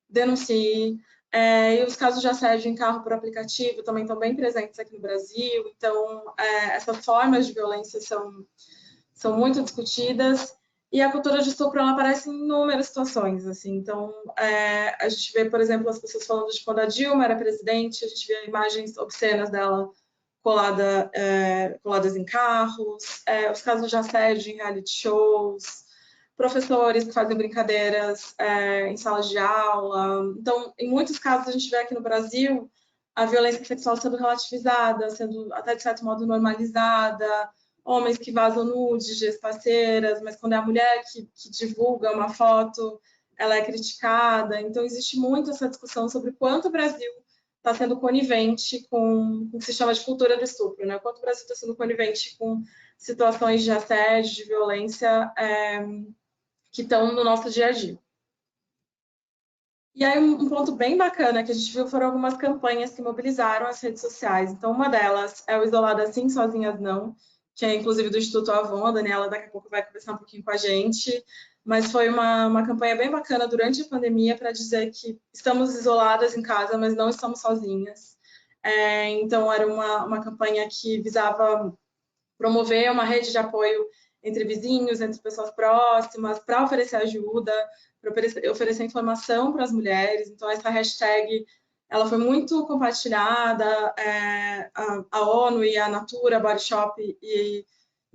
denuncie. E os casos de assédio em carro por aplicativo também estão bem presentes aqui no Brasil. Então, essas formas de violência são muito discutidas. E a cultura de estupro, ela aparece em inúmeras situações, assim. Então, a gente vê, por exemplo, as pessoas falando de quando a Dilma era presidente, a gente vê imagens obscenas dela coladas em carros, os casos de assédio em reality shows, professores que fazem brincadeiras em salas de aula. Então, em muitos casos, a gente vê aqui no Brasil a violência sexual sendo relativizada, sendo até, de certo modo, normalizada, homens que vazam nudes de ex-parceiras, mas quando é a mulher que divulga uma foto, ela é criticada. Então, existe muito essa discussão sobre quanto o Brasil está sendo conivente com o que se chama de cultura do estupro, né? Quanto o Brasil está sendo conivente com situações de assédio, de violência que estão no nosso dia a dia. E aí, um ponto bem bacana que a gente viu foram algumas campanhas que mobilizaram as redes sociais. Então, uma delas é o Isoladas Sim, Sozinhas Não, que é inclusive do Instituto Avon. A Daniela daqui a pouco vai conversar um pouquinho com a gente. Mas foi uma campanha bem bacana durante a pandemia para dizer que estamos isoladas em casa, mas não estamos sozinhas. Então, era uma campanha que visava promover uma rede de apoio entre vizinhos, entre pessoas próximas, para oferecer ajuda, para oferecer informação para as mulheres. Então, essa hashtag ela foi muito compartilhada. A ONU e a Natura Body Shop e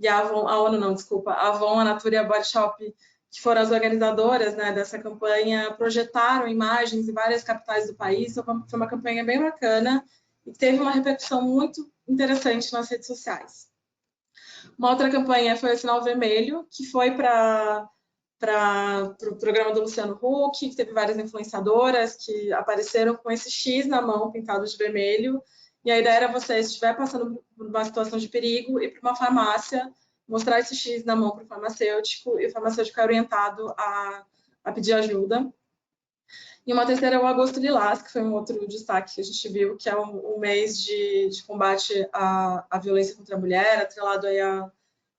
a Avon, a ONU não, desculpa, a Avon, a Natura e a Body Shop, que foram as organizadoras, né, dessa campanha, projetaram imagens em várias capitais do país. Então, foi uma campanha bem bacana e teve uma repercussão muito interessante nas redes sociais. Uma outra campanha foi o Sinal Vermelho, que foi para o programa do Luciano Huck, que teve várias influenciadoras que apareceram com esse X na mão, pintado de vermelho. E a ideia era você, se estiver passando por uma situação de perigo, ir para uma farmácia, mostrar esse X na mão para o farmacêutico, e o farmacêutico é orientado a pedir ajuda. E uma terceira é o Agosto Lilás, que foi um outro destaque que a gente viu, que é um mês de combate à violência contra a mulher, atrelado aí à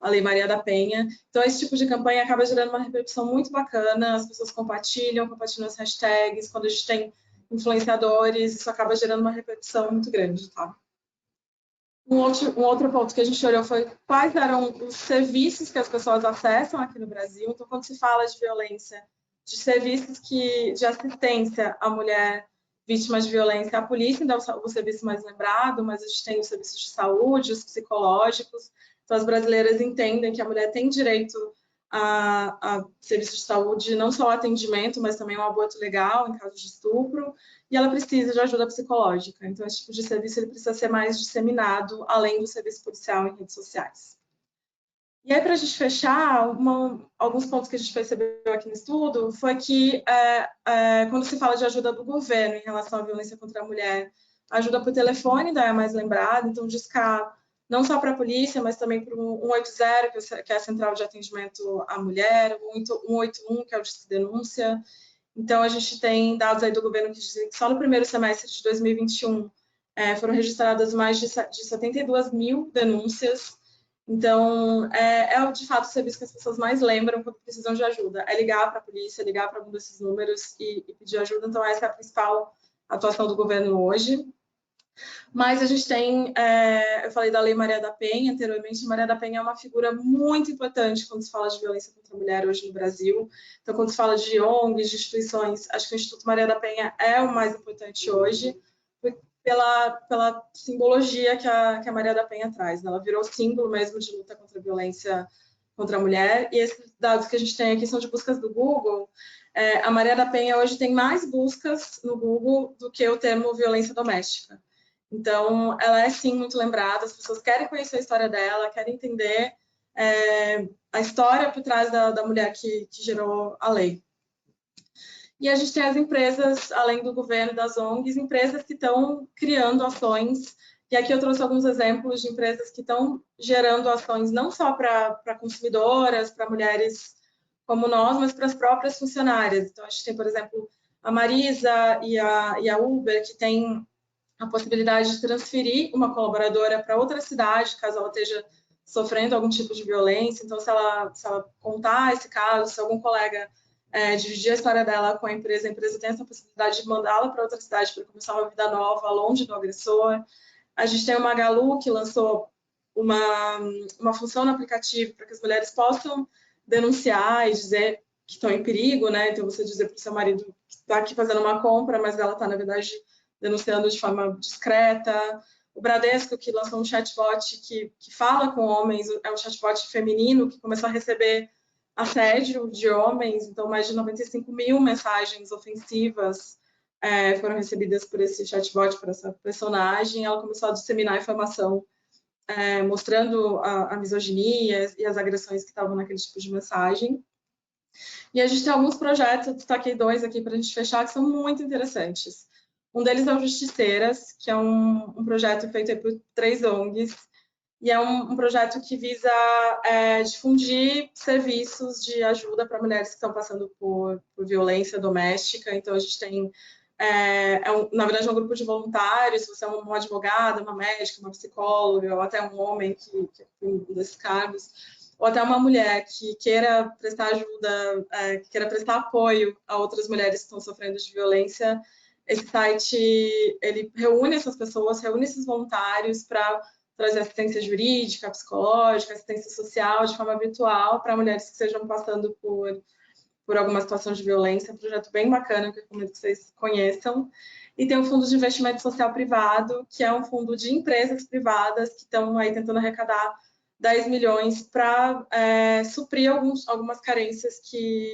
Lei Maria da Penha. Então, esse tipo de campanha acaba gerando uma repercussão muito bacana, as pessoas compartilham as hashtags, quando a gente tem influenciadores, isso acaba gerando uma repercussão muito grande, tá? Um outro ponto que a gente olhou foi quais eram os serviços que as pessoas acessam aqui no Brasil. Então, quando se fala de violência, de serviços de assistência à mulher vítima de violência, a polícia ainda é o serviço mais lembrado, mas a gente tem os serviços de saúde, os psicológicos. Então, as brasileiras entendem que a mulher tem direito a serviços de saúde, não só o atendimento, mas também um aborto legal em caso de estupro, e ela precisa de ajuda psicológica. Então, esse tipo de serviço ele precisa ser mais disseminado, além do serviço policial em redes sociais. E aí, para a gente fechar, alguns pontos que a gente percebeu aqui no estudo foi que, quando se fala de ajuda do governo em relação à violência contra a mulher, a ajuda por telefone ainda é mais lembrada, então discar não só para a polícia, mas também para o 180, que é a central de atendimento à mulher, o 181, que é o disque denúncia. Então, a gente tem dados aí do governo que dizem que só no primeiro semestre de 2021 foram registradas mais de 72 mil denúncias. Então, de fato o serviço que as pessoas mais lembram quando precisam de ajuda. É ligar para a polícia, ligar para algum desses números e pedir ajuda. Então, essa é a principal atuação do governo hoje. Mas a gente tem, eu falei da Lei Maria da Penha anteriormente, a Maria da Penha é uma figura muito importante quando se fala de violência contra a mulher hoje no Brasil. Então, quando se fala de ONGs, de instituições, acho que o Instituto Maria da Penha é o mais importante hoje, pela simbologia que a Maria da Penha traz. Ela virou símbolo mesmo de luta contra a violência contra a mulher. E esses dados que a gente tem aqui são de buscas do Google. A Maria da Penha hoje tem mais buscas no Google do que o termo violência doméstica. Então, ela é, sim, muito lembrada, as pessoas querem conhecer a história dela, querem entender a história por trás da mulher que gerou a lei. E a gente tem as empresas, além do governo e das ONGs, empresas que estão criando ações, e aqui eu trouxe alguns exemplos de empresas que estão gerando ações não só para consumidoras, para mulheres como nós, mas para as próprias funcionárias. Então, a gente tem, por exemplo, a Marisa e a Uber, que tem a possibilidade de transferir uma colaboradora para outra cidade, caso ela esteja sofrendo algum tipo de violência. Então, se ela contar esse caso, se algum colega dividir a história dela com a empresa tem essa possibilidade de mandá-la para outra cidade para começar uma vida nova, longe do agressor. A gente tem o Magalu, que lançou uma função no aplicativo para que as mulheres possam denunciar e dizer que estão em perigo, né? Então, você dizer para o seu marido que está aqui fazendo uma compra, mas ela está, na verdade, denunciando de forma discreta. O Bradesco, que lançou um chatbot que fala com homens, é um chatbot feminino que começou a receber assédio de homens, então mais de 95 mil mensagens ofensivas foram recebidas por esse chatbot, por essa personagem. Ela começou a disseminar informação mostrando a misoginia e as agressões que estavam naquele tipo de mensagem. E a gente tem alguns projetos, eu destaquei 2 aqui para a gente fechar, que são muito interessantes. Um deles é o Justiceiras, que é um projeto feito por 3 ONGs, e é um projeto que visa difundir serviços de ajuda para mulheres que estão passando por violência doméstica. Então, a gente tem, na verdade, um grupo de voluntários, se você é um advogado, uma médica, uma psicóloga, ou até um homem que um desses cargos, ou até uma mulher que queira prestar ajuda, que queira prestar apoio a outras mulheres que estão sofrendo de violência. Esse site, ele reúne essas pessoas, reúne esses voluntários para trazer assistência jurídica, psicológica, assistência social de forma virtual para mulheres que estejam passando por alguma situação de violência. É um projeto bem bacana, que eu recomendo que vocês conheçam. E tem o Fundo de Investimento Social Privado, que é um fundo de empresas privadas que estão aí tentando arrecadar 10 milhões para suprir algumas carências que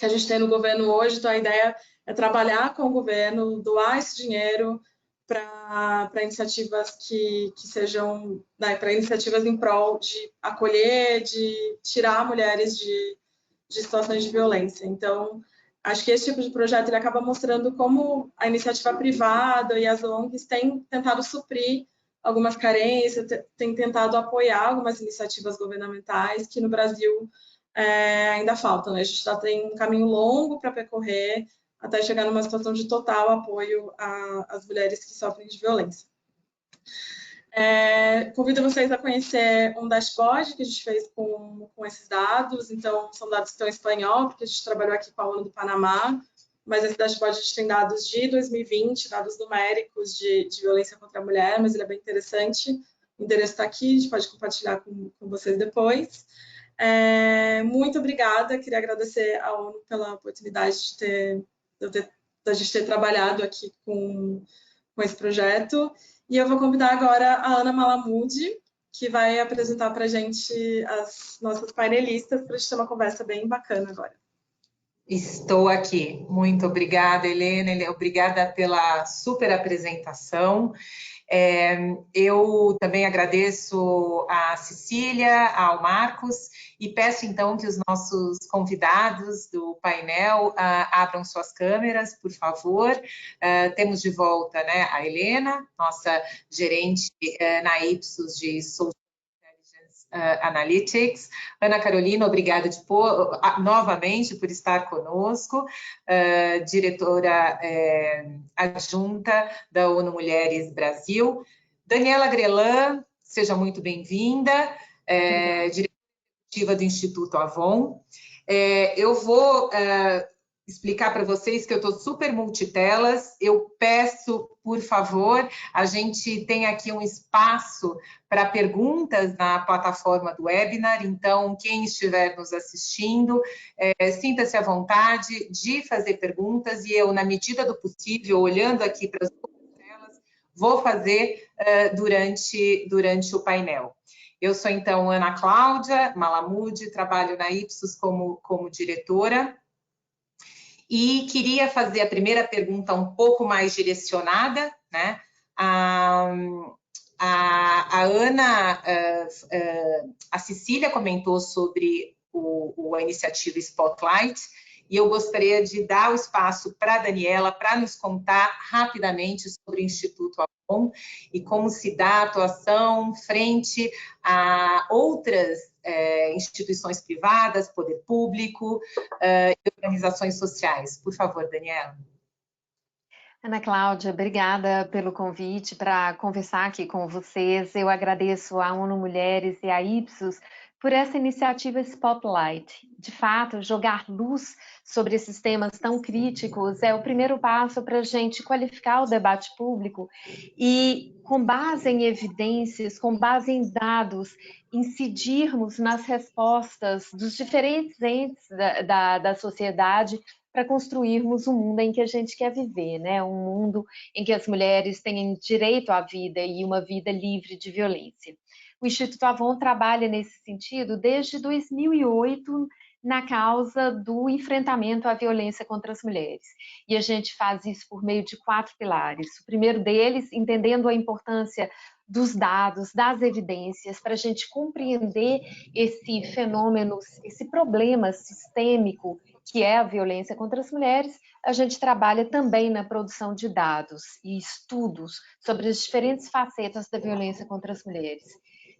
a gente tem no governo hoje. Então, a ideia é trabalhar com o governo, doar esse dinheiro para iniciativas que sejam, para iniciativas em prol de acolher, de tirar mulheres de situações de violência. Então, acho que esse tipo de projeto ele acaba mostrando como a iniciativa privada e as ONGs têm tentado suprir algumas carências, têm tentado apoiar algumas iniciativas governamentais que no Brasil ainda faltam, né? A gente já tem um caminho longo para percorrer até chegar numa situação de total apoio às mulheres que sofrem de violência. Convido vocês a conhecer um dashboard que a gente fez com esses dados. Então, são dados que estão em espanhol, porque a gente trabalhou aqui com a ONU do Panamá, mas esse dashboard a gente tem dados de 2020, dados numéricos de violência contra a mulher, mas ele é bem interessante. O endereço está aqui, a gente pode compartilhar com vocês depois. Muito obrigada, queria agradecer à ONU pela oportunidade de a gente ter trabalhado aqui com esse projeto. E eu vou convidar agora a Ana Malamudi, que vai apresentar para a gente as nossas painelistas, para a gente ter uma conversa bem bacana agora. Estou aqui. Muito obrigada, Helena. Obrigada pela super apresentação. Eu também agradeço a Cecília, ao Marcos, e peço então que os nossos convidados do painel abram suas câmeras, por favor. Temos de volta, né, a Helena, nossa gerente na Ipsos de Social Analytics. Ana Carolina, obrigada novamente por estar conosco, diretora adjunta da ONU Mulheres Brasil. Daniela Grelan, seja muito bem-vinda, diretora executiva do Instituto Avon. Eu vou explicar para vocês que eu estou super multitelas. Eu peço, por favor, a gente tem aqui um espaço para perguntas na plataforma do webinar, então quem estiver nos assistindo, sinta-se à vontade de fazer perguntas e eu, na medida do possível, olhando aqui para as telas, vou fazer durante o painel. Eu sou, então, Ana Cláudia Malamudi, trabalho na Ipsos como diretora. E queria fazer a primeira pergunta um pouco mais direcionada, né? A Ana, a Cecília comentou sobre a iniciativa Spotlight, e eu gostaria de dar o espaço para a Daniela para nos contar rapidamente sobre o Instituto Avon e como se dá a atuação frente a outras instituições privadas, poder público e organizações sociais. Por favor, Daniela. Ana Cláudia, obrigada pelo convite para conversar aqui com vocês. Eu agradeço à ONU Mulheres e à Ipsos por essa iniciativa Spotlight. De fato, jogar luz sobre esses temas tão críticos é o primeiro passo para a gente qualificar o debate público e, com base em evidências, com base em dados, incidirmos nas respostas dos diferentes entes da sociedade para construirmos um mundo em que a gente quer viver, né? Um mundo em que as mulheres tenham direito à vida e uma vida livre de violência. O Instituto Avon trabalha nesse sentido desde 2008 na causa do enfrentamento à violência contra as mulheres. E a gente faz isso por meio de 4 pilares. O primeiro deles, entendendo a importância dos dados, das evidências, para a gente compreender esse fenômeno, esse problema sistêmico que é a violência contra as mulheres. A gente trabalha também na produção de dados e estudos sobre as diferentes facetas da violência contra as mulheres.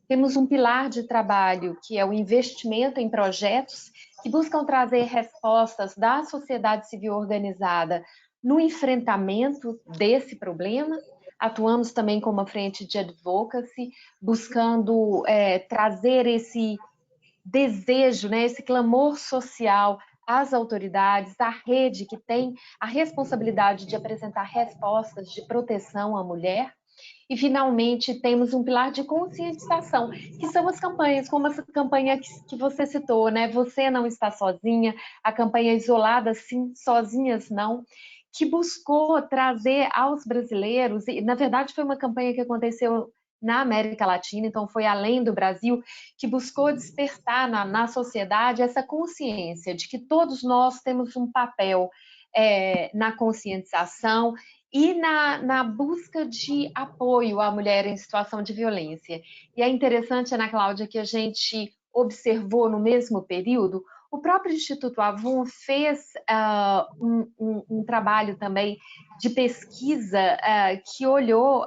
Temos um pilar de trabalho que é o investimento em projetos que buscam trazer respostas da sociedade civil organizada no enfrentamento desse problema. Atuamos também como uma frente de advocacy, buscando trazer esse desejo, né, esse clamor social às autoridades, à rede que tem a responsabilidade de apresentar respostas de proteção à mulher. E, finalmente, temos um pilar de conscientização, que são as campanhas, como essa campanha que você citou, né? Você não está sozinha, a campanha Isolada Sim, Sozinhas Não, que buscou trazer aos brasileiros, e, na verdade, foi uma campanha que aconteceu na América Latina, então foi além do Brasil, que buscou despertar na sociedade essa consciência de que todos nós temos um papel na conscientização e na busca de apoio à mulher em situação de violência. E é interessante, Ana Cláudia, que a gente observou no mesmo período, o próprio Instituto Avon fez um trabalho também de pesquisa que olhou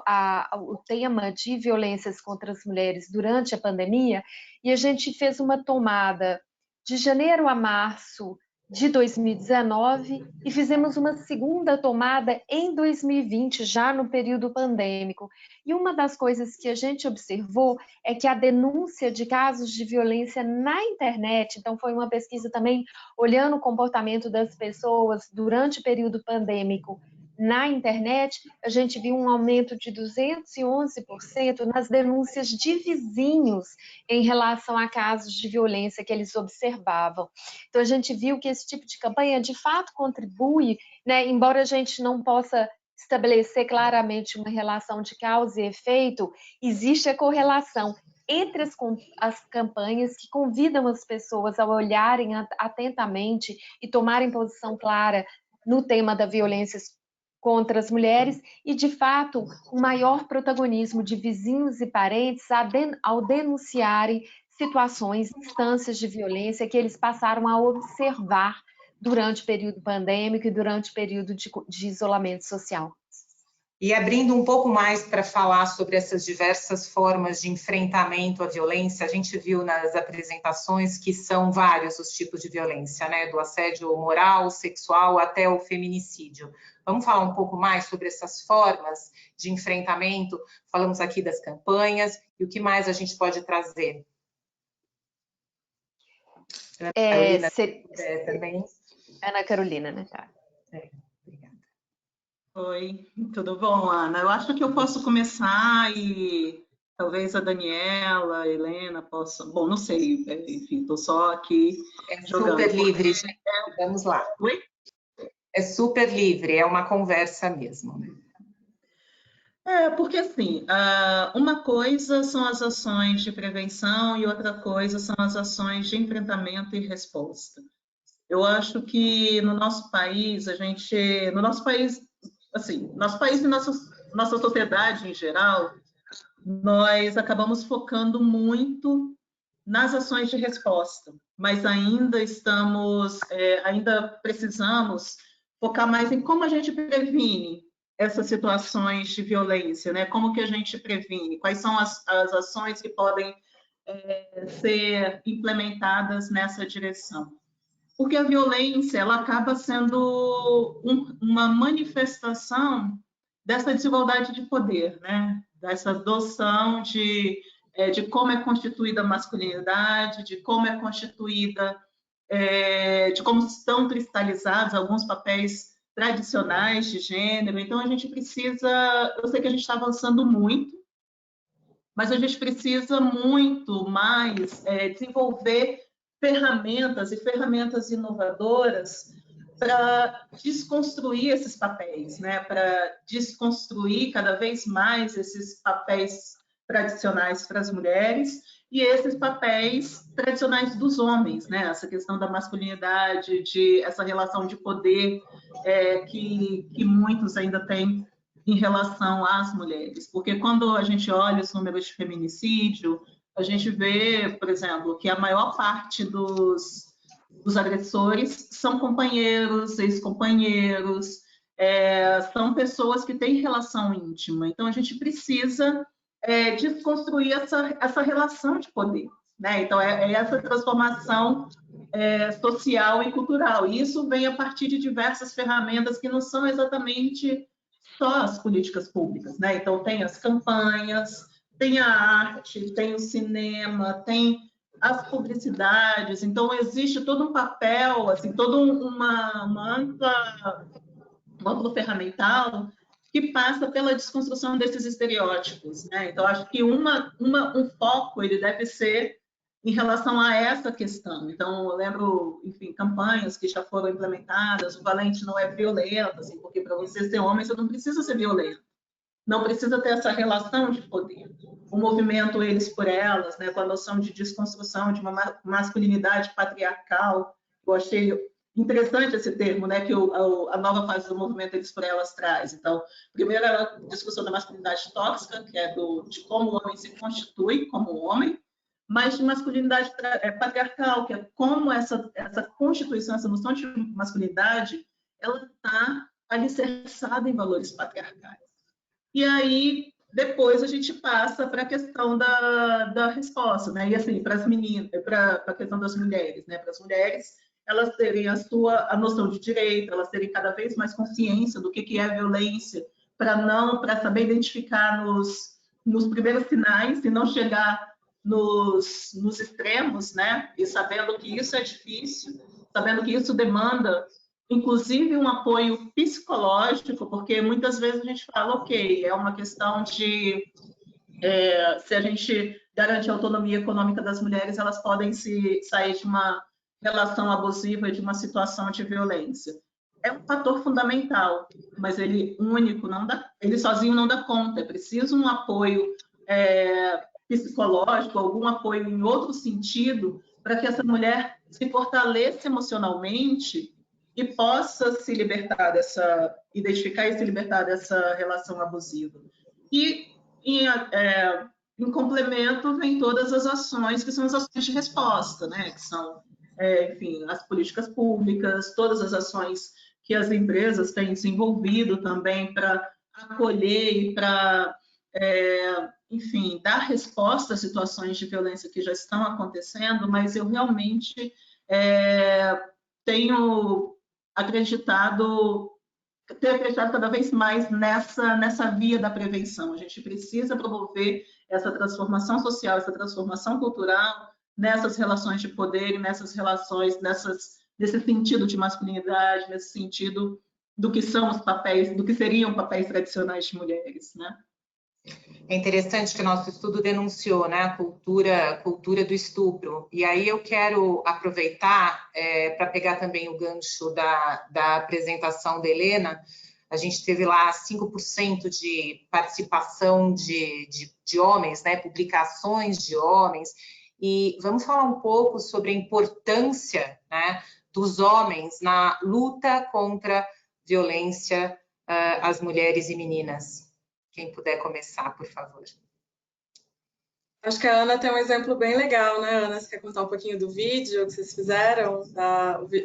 o tema de violências contra as mulheres durante a pandemia, e a gente fez uma tomada de janeiro a março de 2019 e fizemos uma segunda tomada em 2020, já no período pandêmico. E uma das coisas que a gente observou é que a denúncia de casos de violência na internet, então foi uma pesquisa também olhando o comportamento das pessoas durante o período pandêmico na internet, a gente viu um aumento de 211% nas denúncias de vizinhos em relação a casos de violência que eles observavam. Então, a gente viu que esse tipo de campanha, de fato, contribui, né? Embora a gente não possa estabelecer claramente uma relação de causa e efeito, existe a correlação entre as campanhas que convidam as pessoas a olharem atentamente e tomarem posição clara no tema da violência contra as mulheres e, de fato, um maior protagonismo de vizinhos e parentes ao denunciarem situações, instâncias de violência que eles passaram a observar durante o período pandêmico e durante o período de isolamento social. E abrindo um pouco mais para falar sobre essas diversas formas de enfrentamento à violência, a gente viu nas apresentações que são vários os tipos de violência, né? Do assédio moral, sexual, até o feminicídio. Vamos falar um pouco mais sobre essas formas de enfrentamento? Falamos aqui das campanhas e o que mais a gente pode trazer? Também. Ana Carolina, né? Tá. Obrigada. Oi, tudo bom, Ana? Eu acho que eu posso começar e talvez a Daniela, a Helena possam... Bom, não sei, enfim, estou só aqui jogando. Super livre, gente. Vamos lá. Oi? É super livre, é uma conversa mesmo. Porque assim, uma coisa são as ações de prevenção e outra coisa são as ações de enfrentamento e resposta. Eu acho que no nosso país, e nossa sociedade em geral, nós acabamos focando muito nas ações de resposta, mas ainda precisamos focar mais em como a gente previne essas situações de violência, né? Como que a gente previne? Quais são as ações que podem ser implementadas nessa direção? porque a violência ela acaba sendo uma manifestação dessa desigualdade de poder, né? Dessa adoção de como é constituída a masculinidade, de como é constituída, de como estão cristalizados alguns papéis tradicionais de gênero. Então, a gente precisa... Eu sei que a gente está avançando muito, mas a gente precisa muito mais desenvolver ferramentas e ferramentas inovadoras para desconstruir esses papéis, né? Para desconstruir cada vez mais esses papéis tradicionais para as mulheres e esses papéis tradicionais dos homens, né? Essa questão da masculinidade, essa relação de poder que muitos ainda têm em relação às mulheres. Porque quando a gente olha os números de feminicídio, a gente vê, por exemplo, que a maior parte dos agressores são companheiros, ex-companheiros, são pessoas que têm relação íntima. Então, a gente precisa desconstruir essa relação de poder, né? Então, essa transformação social e cultural. E isso vem a partir de diversas ferramentas que não são exatamente só as políticas públicas, né? Então, tem as campanhas, tem a arte, tem o cinema, tem as publicidades. Então, existe todo um papel, assim, toda uma amplo ferramental que passa pela desconstrução desses estereótipos, né? Então, acho que um foco ele deve ser em relação a essa questão. Então, eu lembro, enfim, campanhas que já foram implementadas, o valente não é violento, assim, porque para você ser homem, você não precisa ser violento. Não precisa ter essa relação de poder. O movimento Eles por Elas, né, com a noção de desconstrução de uma masculinidade patriarcal, eu achei interessante esse termo, né, que a nova fase do movimento Eles por Elas traz. Então, primeiro é a discussão da masculinidade tóxica, que é de como o homem se constitui como homem, mas de masculinidade patriarcal, que é como essa constituição, essa noção de masculinidade, ela está alicerçada em valores patriarcais. E aí, depois, a gente passa para a questão da resposta, né? E assim, para as meninas, para a questão das mulheres, né? Para as mulheres, elas terem a noção de direito, elas terem cada vez mais consciência do que é violência, para saber identificar nos primeiros sinais e não chegar nos extremos, né? E sabendo que isso é difícil, sabendo que isso demanda, inclusive, um apoio psicológico, porque muitas vezes a gente fala, ok, é uma questão de se a gente garante a autonomia econômica das mulheres, elas podem sair de uma relação abusiva, de uma situação de violência. É um fator fundamental, mas ele único não dá, ele sozinho não dá conta. É preciso um apoio psicológico, algum apoio em outro sentido, para que essa mulher se fortaleça emocionalmente e possa se libertar identificar e se libertar dessa relação abusiva. E em complemento vem todas as ações que são as ações de resposta, né? Que são, enfim, as políticas públicas, todas as ações que as empresas têm desenvolvido também para acolher e para enfim, dar resposta a situações de violência que já estão acontecendo, mas eu realmente tenho acreditado cada vez mais nessa via da prevenção. A gente precisa promover essa transformação social, essa transformação cultural nessas relações de poder e nessas relações, nesse sentido de masculinidade, nesse sentido do que são os papéis, do que seriam papéis tradicionais de mulheres, né? É interessante que o nosso estudo denunciou, né, a cultura do estupro. E aí eu quero aproveitar para pegar também o gancho da apresentação da Helena. A gente teve lá 5% de participação de homens, né, publicações de homens. E vamos falar um pouco sobre a importância, né, dos homens na luta contra violência às mulheres e meninas. Quem puder começar, por favor. Acho que a Ana tem um exemplo bem legal, né, Ana? Você quer contar um pouquinho do vídeo que vocês fizeram,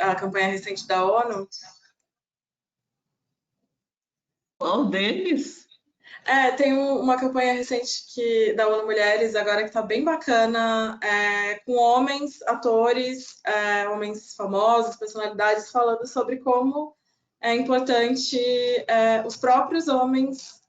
a campanha recente da ONU? Qual deles? Tem uma campanha recente da ONU Mulheres, agora que está bem bacana, com homens, atores, homens famosos, personalidades, falando sobre como é importante os próprios homens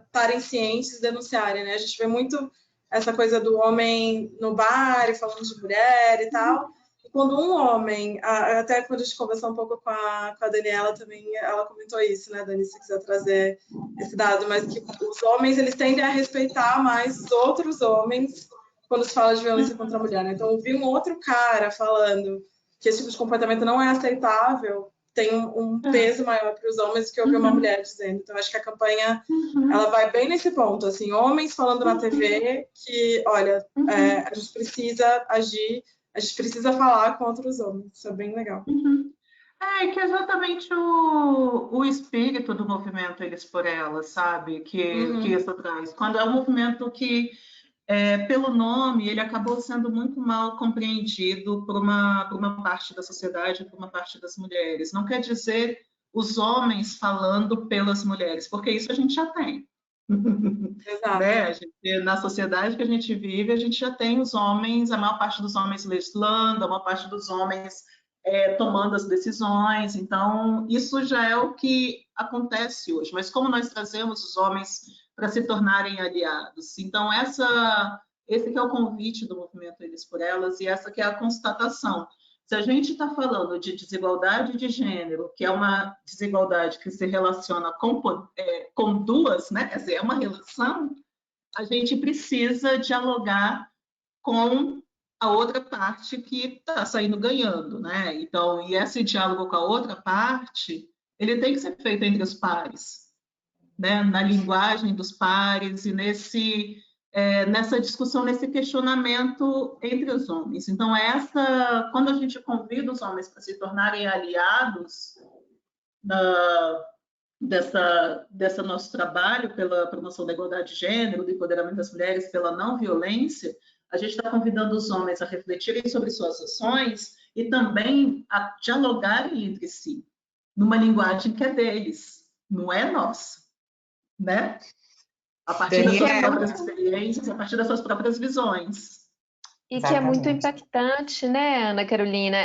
estarem cientes, denunciarem, né? A gente vê muito essa coisa do homem no bar e falando de mulher e tal. E quando um homem, até quando a gente conversou um pouco com a Daniela também, ela comentou isso, né, Dani, se quiser trazer esse dado, mas que os homens, eles tendem a respeitar mais os outros homens quando se fala de violência contra a mulher, né? Então, ouvir um outro cara falando que esse tipo de comportamento não é aceitável tem um peso maior para os homens do que ouvir uma mulher dizendo. Então, acho que a campanha ela vai bem nesse ponto, assim, homens falando na TV que, olha, a gente precisa agir, a gente precisa falar com outros homens. Isso é bem legal. Que é exatamente o espírito do movimento Eles por Elas, sabe? Que isso traz. Quando é um movimento que, pelo nome, ele acabou sendo muito mal compreendido por uma parte da sociedade, por uma parte das mulheres. Não quer dizer os homens falando pelas mulheres, porque isso a gente já tem. Exato. Né? Na sociedade que a gente vive, a gente já tem os homens, a maior parte dos homens legislando, a maior parte dos homens tomando as decisões. Então, isso já é o que acontece hoje. Mas como nós trazemos os homens para se tornarem aliados? Então, esse que é o convite do movimento Eles por Elas e essa que é a constatação. Se a gente está falando de desigualdade de gênero, que é uma desigualdade que se relaciona com duas, né? Quer dizer, é uma relação, a gente precisa dialogar com a outra parte que está saindo ganhando, né? Então, e esse diálogo com a outra parte, ele tem que ser feito entre os pares, né? Na linguagem dos pares e nessa discussão, nesse questionamento entre os homens. Então, quando a gente convida os homens para se tornarem aliados dessa nosso trabalho pela promoção da igualdade de gênero, do empoderamento das mulheres, pela não violência, a gente está convidando os homens a refletirem sobre suas ações e também a dialogarem entre si, numa linguagem que é deles, não é nossa, né? A partir das suas próprias experiências, a partir das suas próprias visões. E que é muito impactante, né, Ana Carolina?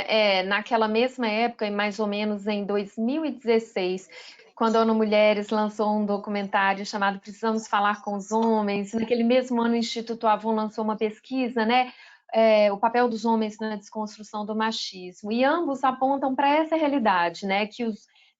Naquela mesma época, mais ou menos em 2016, quando a ONU Mulheres lançou um documentário chamado Precisamos Falar com os Homens, naquele mesmo ano o Instituto Avon lançou uma pesquisa, né, o papel dos homens na desconstrução do machismo, e ambos apontam para essa realidade, né, que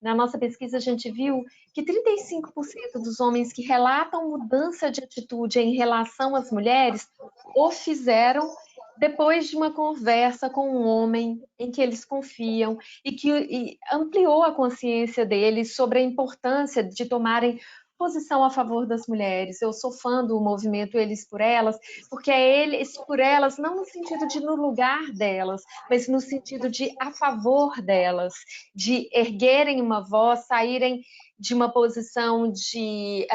na nossa pesquisa a gente viu que 35% dos homens que relatam mudança de atitude em relação às mulheres o fizeram depois de uma conversa com um homem em que eles confiam e que ampliou a consciência deles sobre a importância de tomarem posição a favor das mulheres. Eu sou fã do movimento Eles por Elas, porque é eles por elas, não no sentido de no lugar delas, mas no sentido de a favor delas, de erguerem uma voz, saírem de uma posição de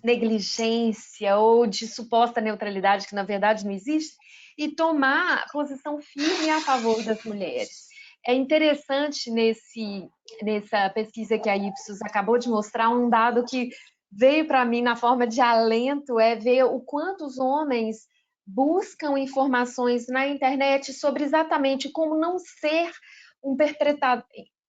negligência ou de suposta neutralidade, que na verdade não existe, e tomar posição firme a favor das mulheres. É interessante nessa pesquisa que a Ipsos acabou de mostrar, um dado que veio para mim na forma de alento, é ver o quanto os homens buscam informações na internet sobre exatamente como não ser um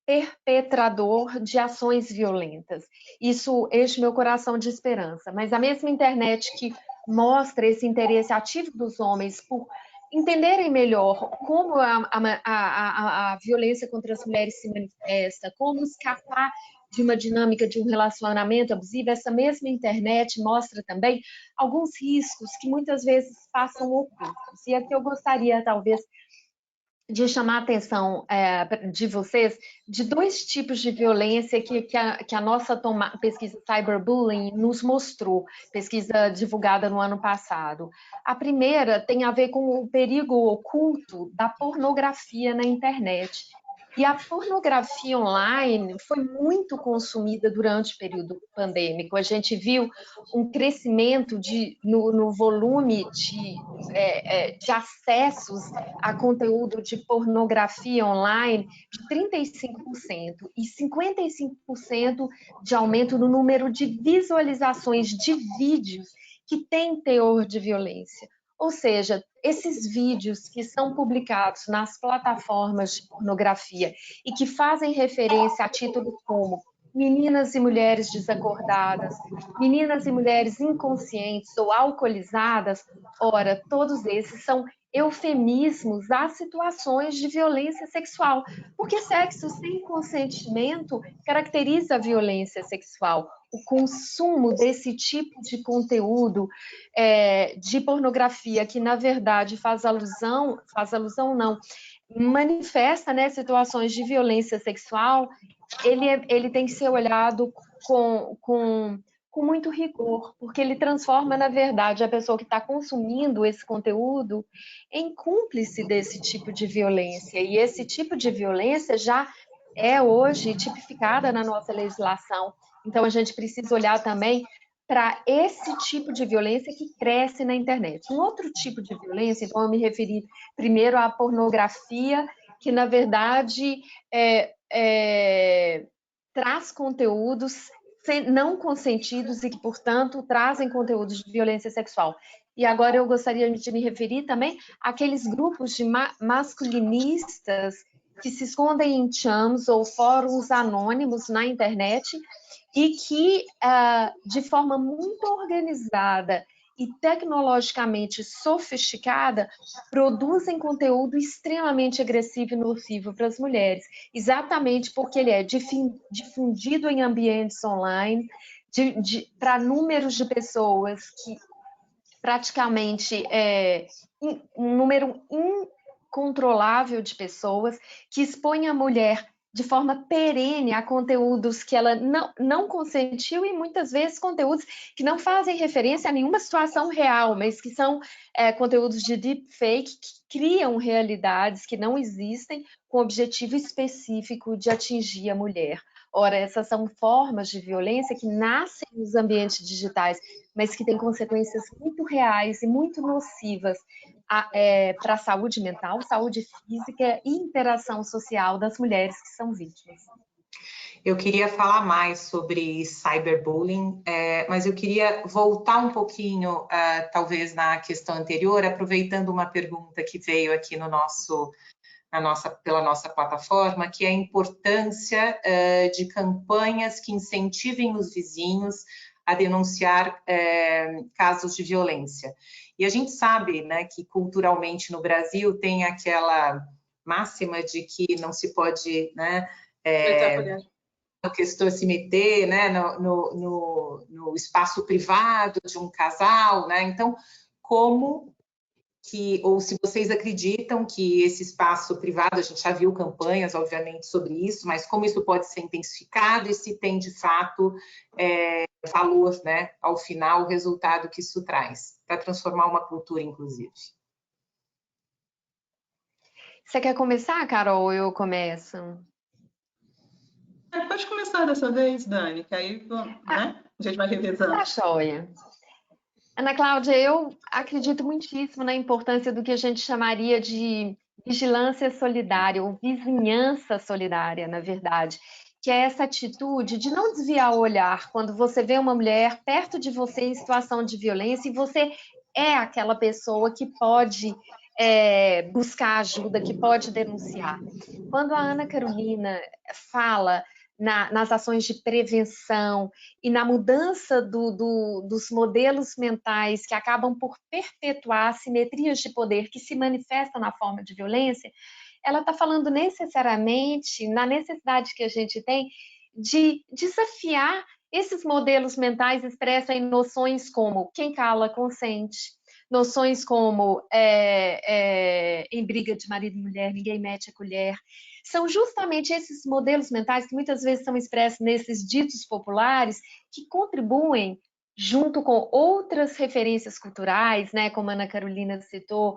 perpetrador de ações violentas. Isso enche meu coração de esperança. Mas a mesma internet que mostra esse interesse ativo dos homens por entenderem melhor como a violência contra as mulheres se manifesta, como escapar de uma dinâmica de um relacionamento abusivo, essa mesma internet mostra também alguns riscos que muitas vezes passam ocultos. E aqui eu gostaria, talvez, de chamar a atenção de vocês de dois tipos de violência que a nossa pesquisa Cyberbullying nos mostrou, pesquisa divulgada no ano passado. A primeira tem a ver com o perigo oculto da pornografia na internet. E a pornografia online foi muito consumida durante o período pandêmico. A gente viu um crescimento no volume de acessos a conteúdo de pornografia online de 35% e 55% de aumento no número de visualizações de vídeos que têm teor de violência. Ou seja, esses vídeos que são publicados nas plataformas de pornografia e que fazem referência a títulos como meninas e mulheres desacordadas, meninas e mulheres inconscientes ou alcoolizadas, ora, todos esses são eufemismos às situações de violência sexual, porque sexo sem consentimento caracteriza a violência sexual. O consumo desse tipo de conteúdo de pornografia, que na verdade manifesta, né, situações de violência sexual, ele tem que ser olhado com muito rigor, porque ele transforma, na verdade, a pessoa que está consumindo esse conteúdo em cúmplice desse tipo de violência. E esse tipo de violência já é hoje tipificada na nossa legislação. Então, a gente precisa olhar também para esse tipo de violência que cresce na internet. Um outro tipo de violência, então eu me referi primeiro à pornografia, que na verdade traz conteúdos não consentidos e que, portanto, trazem conteúdos de violência sexual. E agora eu gostaria de me referir também àqueles grupos de masculinistas que se escondem em chams ou fóruns anônimos na internet e que, de forma muito organizada e tecnologicamente sofisticada, produzem conteúdo extremamente agressivo e nocivo para as mulheres, exatamente porque ele é difundido em ambientes online, para números de pessoas que praticamente um número incontrolável de pessoas, que expõem a mulher de forma perene a conteúdos que ela não consentiu e muitas vezes conteúdos que não fazem referência a nenhuma situação real, mas que são conteúdos de deepfake que criam realidades que não existem com o objetivo específico de atingir a mulher. Ora, essas são formas de violência que nascem nos ambientes digitais, mas que têm consequências muito reais e muito nocivas para a saúde mental, saúde física e interação social das mulheres que são vítimas. Eu queria falar mais sobre cyberbullying, mas eu queria voltar um pouquinho, talvez, na questão anterior, aproveitando uma pergunta que veio aqui pela nossa plataforma, que é a importância de campanhas que incentivem os vizinhos a denunciar casos de violência. E a gente sabe, né, que culturalmente no Brasil tem aquela máxima de que não se pode, né, questão se meter, né, no espaço privado de um casal, né? Então, ou se vocês acreditam que esse espaço privado, a gente já viu campanhas, obviamente, sobre isso, mas como isso pode ser intensificado e se tem, de fato, valor, né, ao final, o resultado que isso traz, para transformar uma cultura, inclusive. Você quer começar, Carol, ou eu começo? Pode começar dessa vez, Dani, que aí né, a gente vai revezando. Tá joia. Ana Cláudia, eu acredito muitíssimo na importância do que a gente chamaria de vigilância solidária, ou vizinhança solidária, na verdade, que é essa atitude de não desviar o olhar quando você vê uma mulher perto de você em situação de violência e você é aquela pessoa que pode buscar ajuda, que pode denunciar. Quando a Ana Carolina fala nas ações de prevenção e na mudança dos modelos mentais que acabam por perpetuar assimetrias de poder que se manifestam na forma de violência, ela está falando necessariamente na necessidade que a gente tem de desafiar esses modelos mentais expressos em noções como quem cala consente, noções como em briga de marido e mulher, ninguém mete a colher. São justamente esses modelos mentais que muitas vezes são expressos nesses ditos populares que contribuem junto com outras referências culturais, né, como a Ana Carolina citou,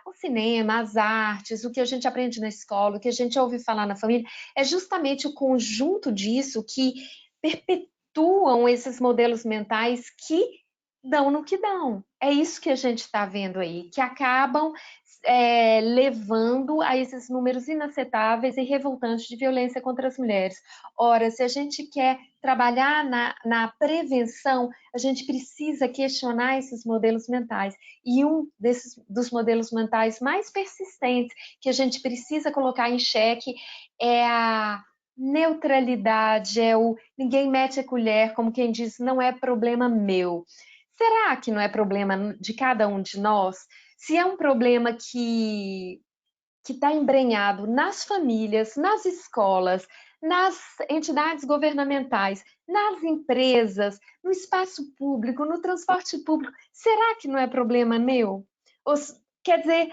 o cinema, as artes, o que a gente aprende na escola, o que a gente ouve falar na família, é justamente o conjunto disso que perpetuam esses modelos mentais que dão no que dão. É isso que a gente está vendo aí, que acabam levando a esses números inaceitáveis e revoltantes de violência contra as mulheres. Ora, se a gente quer trabalhar na prevenção, a gente precisa questionar esses modelos mentais. E dos modelos mentais mais persistentes que a gente precisa colocar em xeque é a neutralidade, ninguém mete a colher, como quem diz, não é problema meu. Será que não é problema de cada um de nós? Se é um problema que está embrenhado nas famílias, nas escolas, nas entidades governamentais, nas empresas, no espaço público, no transporte público, será que não é problema meu? Quer dizer,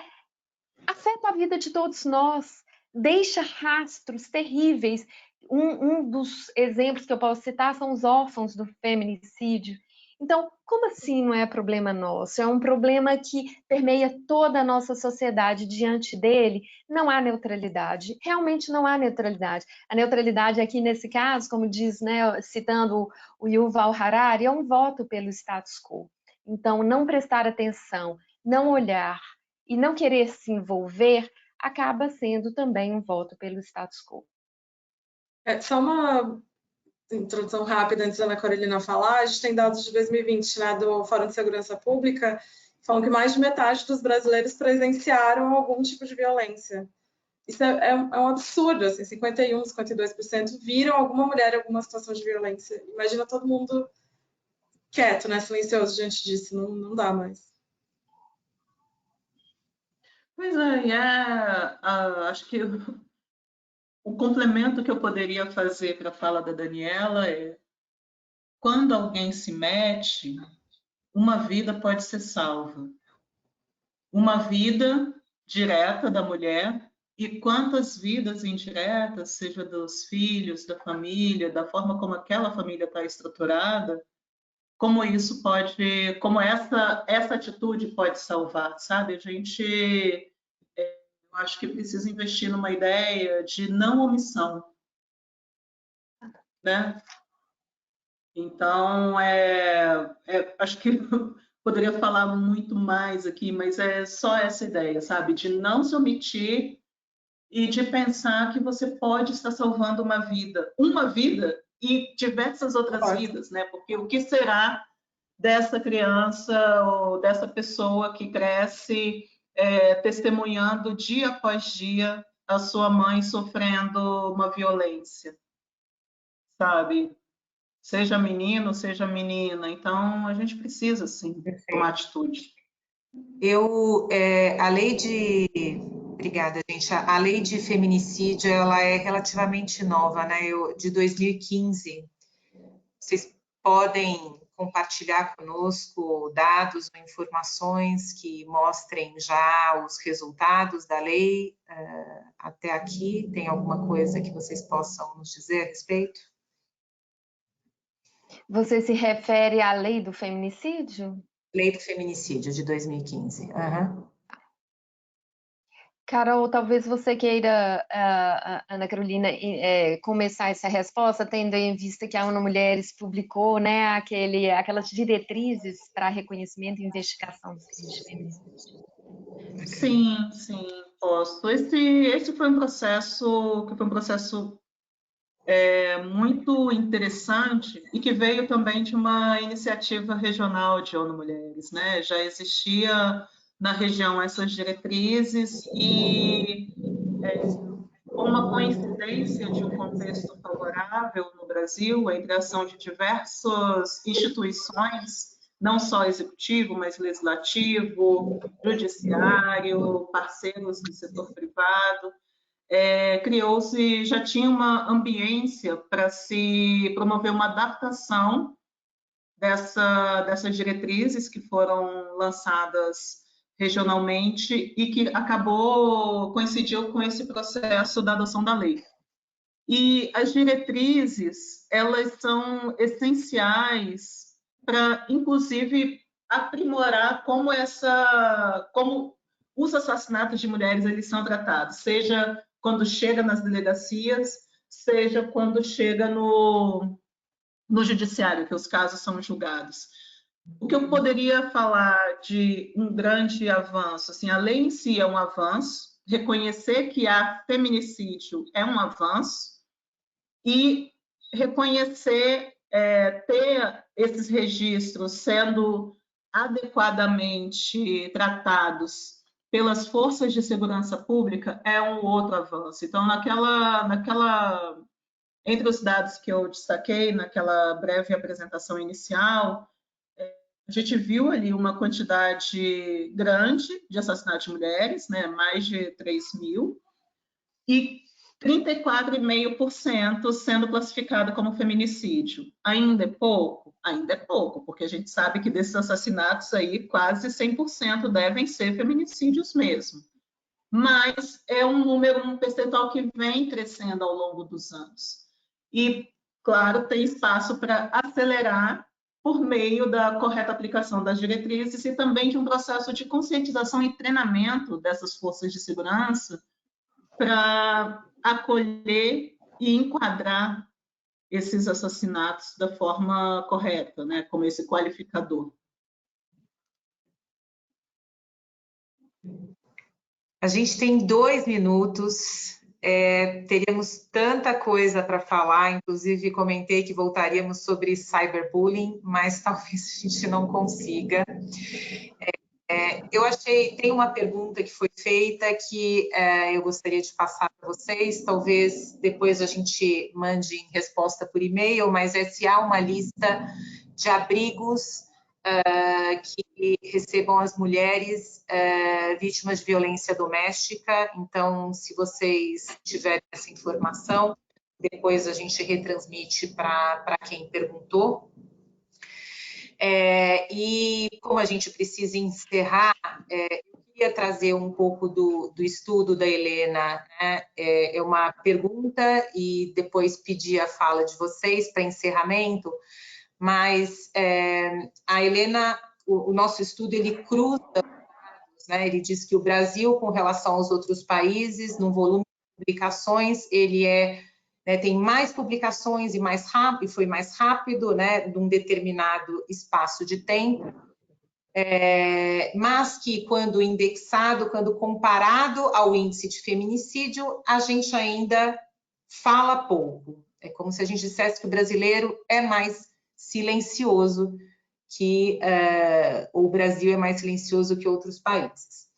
afeta a vida de todos nós, deixa rastros terríveis. Um dos exemplos que eu posso citar são os órfãos do feminicídio. Então, como assim não é problema nosso? É um problema que permeia toda a nossa sociedade. Diante dele, não há neutralidade. Realmente não há neutralidade. A neutralidade aqui, nesse caso, como diz, né, citando o Yuval Harari, é um voto pelo status quo. Então, não prestar atenção, não olhar e não querer se envolver, acaba sendo também um voto pelo status quo. Só uma introdução rápida antes da Ana Carolina falar. A gente tem dados de 2020, né, do Fórum de Segurança Pública, que falam que mais de metade dos brasileiros presenciaram algum tipo de violência. Isso é um absurdo, assim, 51%, 52% viram alguma mulher em alguma situação de violência. Imagina todo mundo quieto, né, silencioso diante disso, não dá mais. Pois é, acho que o complemento que eu poderia fazer para a fala da Daniela é: quando alguém se mete, uma vida pode ser salva. Uma vida direta da mulher, e quantas vidas indiretas, seja dos filhos, da família, da forma como aquela família está estruturada, como isso pode, como essa atitude pode salvar, sabe? A gente, eu acho que precisa investir numa ideia de não omissão, né? Então, acho que poderia falar muito mais aqui, mas é só essa ideia, sabe? De não se omitir e de pensar que você pode estar salvando uma vida e diversas outras vidas, né? Porque o que será dessa criança ou dessa pessoa que cresce testemunhando dia após dia a sua mãe sofrendo uma violência, sabe? Seja menino, seja menina. Então, a gente precisa, sim, tomar atitude. A lei de... Obrigada, gente. A lei de feminicídio, ela é relativamente nova, né? De 2015. Vocês podem compartilhar conosco dados ou informações que mostrem já os resultados da lei até aqui? Tem alguma coisa que vocês possam nos dizer a respeito? Você se refere à lei do feminicídio? Lei do feminicídio de 2015. Uhum. Carol, talvez você queira, Ana Carolina, começar essa resposta, tendo em vista que a ONU Mulheres publicou, né, aquelas diretrizes para reconhecimento e investigação dos crimes de feminicídio. Sim, posso. Esse foi um processo muito interessante e que veio também de uma iniciativa regional de ONU Mulheres, né? Já existia na região essas diretrizes e com uma coincidência de um contexto favorável no Brasil, a criação de diversas instituições, não só executivo, mas legislativo, judiciário, parceiros do setor privado, criou-se, já tinha uma ambiência para se promover uma adaptação dessas diretrizes que foram lançadas regionalmente e que coincidiu com esse processo da adoção da lei. E as diretrizes, elas são essenciais para, inclusive, aprimorar como os assassinatos de mulheres eles são tratados, seja quando chega nas delegacias, seja quando chega no judiciário, que os casos são julgados. O que eu poderia falar de um grande avanço? Assim, a lei em si é um avanço, reconhecer que há feminicídio é um avanço, e reconhecer, ter esses registros sendo adequadamente tratados pelas forças de segurança pública é um outro avanço. Então, entre os dados que eu destaquei naquela breve apresentação inicial, a gente viu ali uma quantidade grande de assassinatos de mulheres, né, mais de 3.000, e 34,5% sendo classificado como feminicídio. Ainda é pouco? Ainda é pouco, porque a gente sabe que desses assassinatos aí, quase 100% devem ser feminicídios mesmo. Mas é um percentual que vem crescendo ao longo dos anos. E, claro, tem espaço para acelerar por meio da correta aplicação das diretrizes e também de um processo de conscientização e treinamento dessas forças de segurança para acolher e enquadrar esses assassinatos da forma correta, né, como esse qualificador. A gente tem 2 minutos, teríamos tanta coisa para falar, inclusive comentei que voltaríamos sobre cyberbullying, mas talvez a gente não consiga. Eu tem uma pergunta que foi feita que eu gostaria de passar para vocês, talvez depois a gente mande em resposta por e-mail, mas se há uma lista de abrigos que recebam as mulheres vítimas de violência doméstica. Então, se vocês tiverem essa informação, depois a gente retransmite para quem perguntou. E como a gente precisa encerrar, eu queria trazer um pouco do estudo da Helena, né? É uma pergunta e depois pedir a fala de vocês para encerramento, mas a Helena, o nosso estudo, ele cruza dados, né? Ele diz que o Brasil, com relação aos outros países, no volume de publicações, ele tem mais publicações e mais rápido, foi mais rápido, né, num determinado espaço de tempo, mas que quando indexado, quando comparado ao índice de feminicídio, a gente ainda fala pouco. É como se a gente dissesse que o brasileiro é mais silencioso, que o Brasil é mais silencioso que outros países.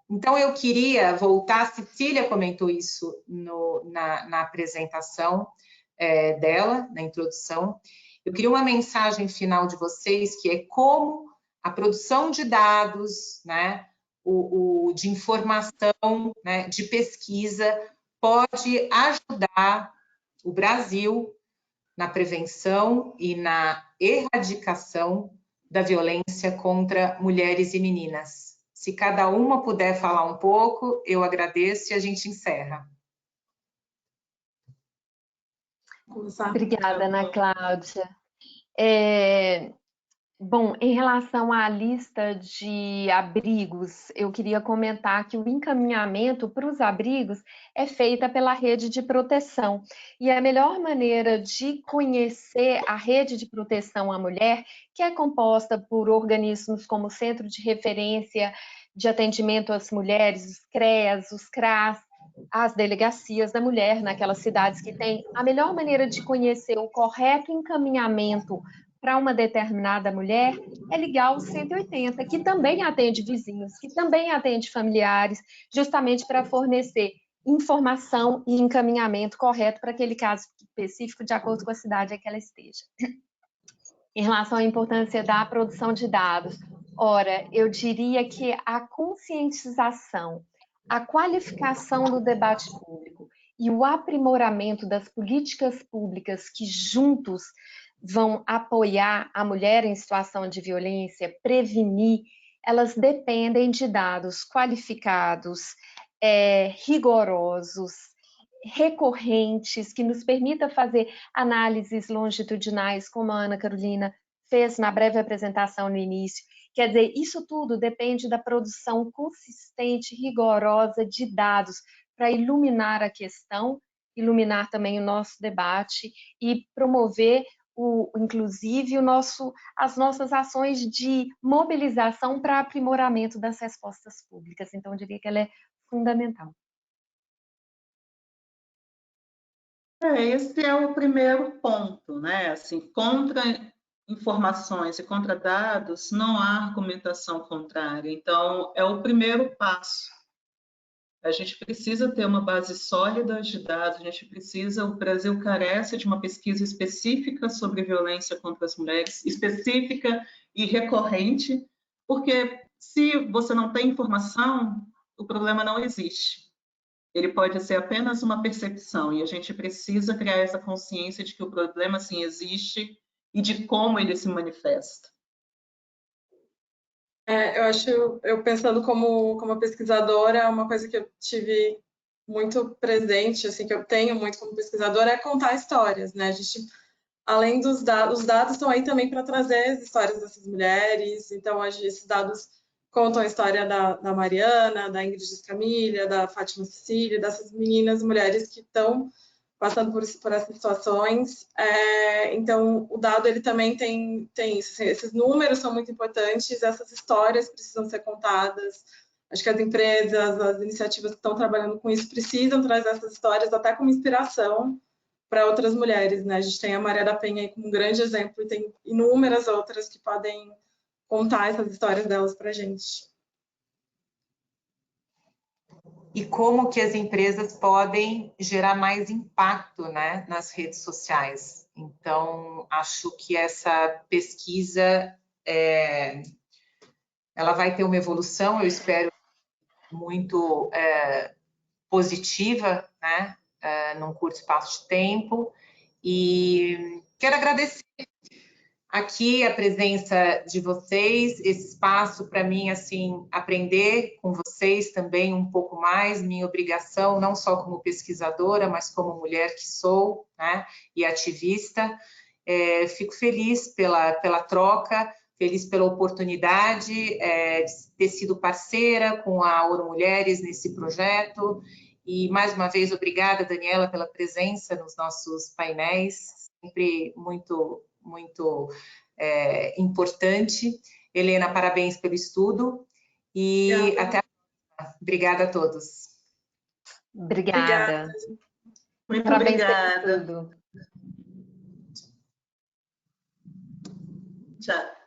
Então, eu queria voltar, a Cecília comentou isso na apresentação dela, na introdução. Eu queria uma mensagem final de vocês, que é como a produção de dados, né, de informação, né, de pesquisa, pode ajudar o Brasil na prevenção e na erradicação da violência contra mulheres e meninas. Se cada uma puder falar um pouco, eu agradeço e a gente encerra. Obrigada, Ana Cláudia. Bom, em relação à lista de abrigos, eu queria comentar que o encaminhamento para os abrigos é feita pela rede de proteção. E a melhor maneira de conhecer a rede de proteção à mulher, que é composta por organismos como o Centro de Referência de Atendimento às Mulheres, os CREAS, os CRAS, as delegacias da mulher naquelas cidades que têm, a melhor maneira de conhecer o correto encaminhamento para uma determinada mulher é ligar o 180, que também atende vizinhos, que também atende familiares, justamente para fornecer informação e encaminhamento correto para aquele caso específico, de acordo com a cidade em que ela esteja. Em relação à importância da produção de dados, ora, eu diria que a conscientização, a qualificação do debate público e o aprimoramento das políticas públicas que juntos vão apoiar a mulher em situação de violência, prevenir, elas dependem de dados qualificados, rigorosos, recorrentes, que nos permita fazer análises longitudinais, como a Ana Carolina fez na breve apresentação no início. Quer dizer, isso tudo depende da produção consistente, rigorosa de dados para iluminar a questão, iluminar também o nosso debate e promover, inclusive, as nossas ações de mobilização para aprimoramento das respostas públicas. Então, eu diria que ela é fundamental. Esse é o primeiro ponto, né? Assim, contra informações e contra dados, não há argumentação contrária. Então, é o primeiro passo. A gente precisa ter uma base sólida de dados, o Brasil carece de uma pesquisa específica sobre violência contra as mulheres, específica e recorrente, porque se você não tem informação, o problema não existe. Ele pode ser apenas uma percepção, e a gente precisa criar essa consciência de que o problema, sim, existe e de como ele se manifesta. Eu pensando como pesquisadora, uma coisa que eu tive muito presente, assim, que eu tenho muito como pesquisadora, é contar histórias, né? A gente, além dos dados, os dados estão aí também para trazer as histórias dessas mulheres, então esses dados contam a história da Mariana, da Ingrid Escamilha, da Fátima Cecília, dessas meninas, mulheres que estão passando por essas situações. Então, o dado ele também tem isso. Assim, esses números são muito importantes, essas histórias precisam ser contadas. Acho que as empresas, as iniciativas que estão trabalhando com isso precisam trazer essas histórias até como inspiração para outras mulheres, né? A gente tem a Maria da Penha aí como um grande exemplo e tem inúmeras outras que podem contar essas histórias delas para a gente. E como que as empresas podem gerar mais impacto, né, nas redes sociais. Então, acho que essa pesquisa, ela vai ter uma evolução, eu espero, muito positiva, né, num curto espaço de tempo. E quero agradecer aqui a presença de vocês, esse espaço para mim, assim, aprender com vocês também um pouco mais, minha obrigação, não só como pesquisadora, mas como mulher que sou, né, e ativista. Fico feliz pela troca, feliz pela oportunidade de ter sido parceira com a ONU Mulheres nesse projeto. E, mais uma vez, obrigada, Daniela, pela presença nos nossos painéis, sempre muito importante. Helena, parabéns pelo estudo e até a próxima. Obrigada a todos. Obrigada. Muito parabéns obrigada. Pelo estudo. Tchau.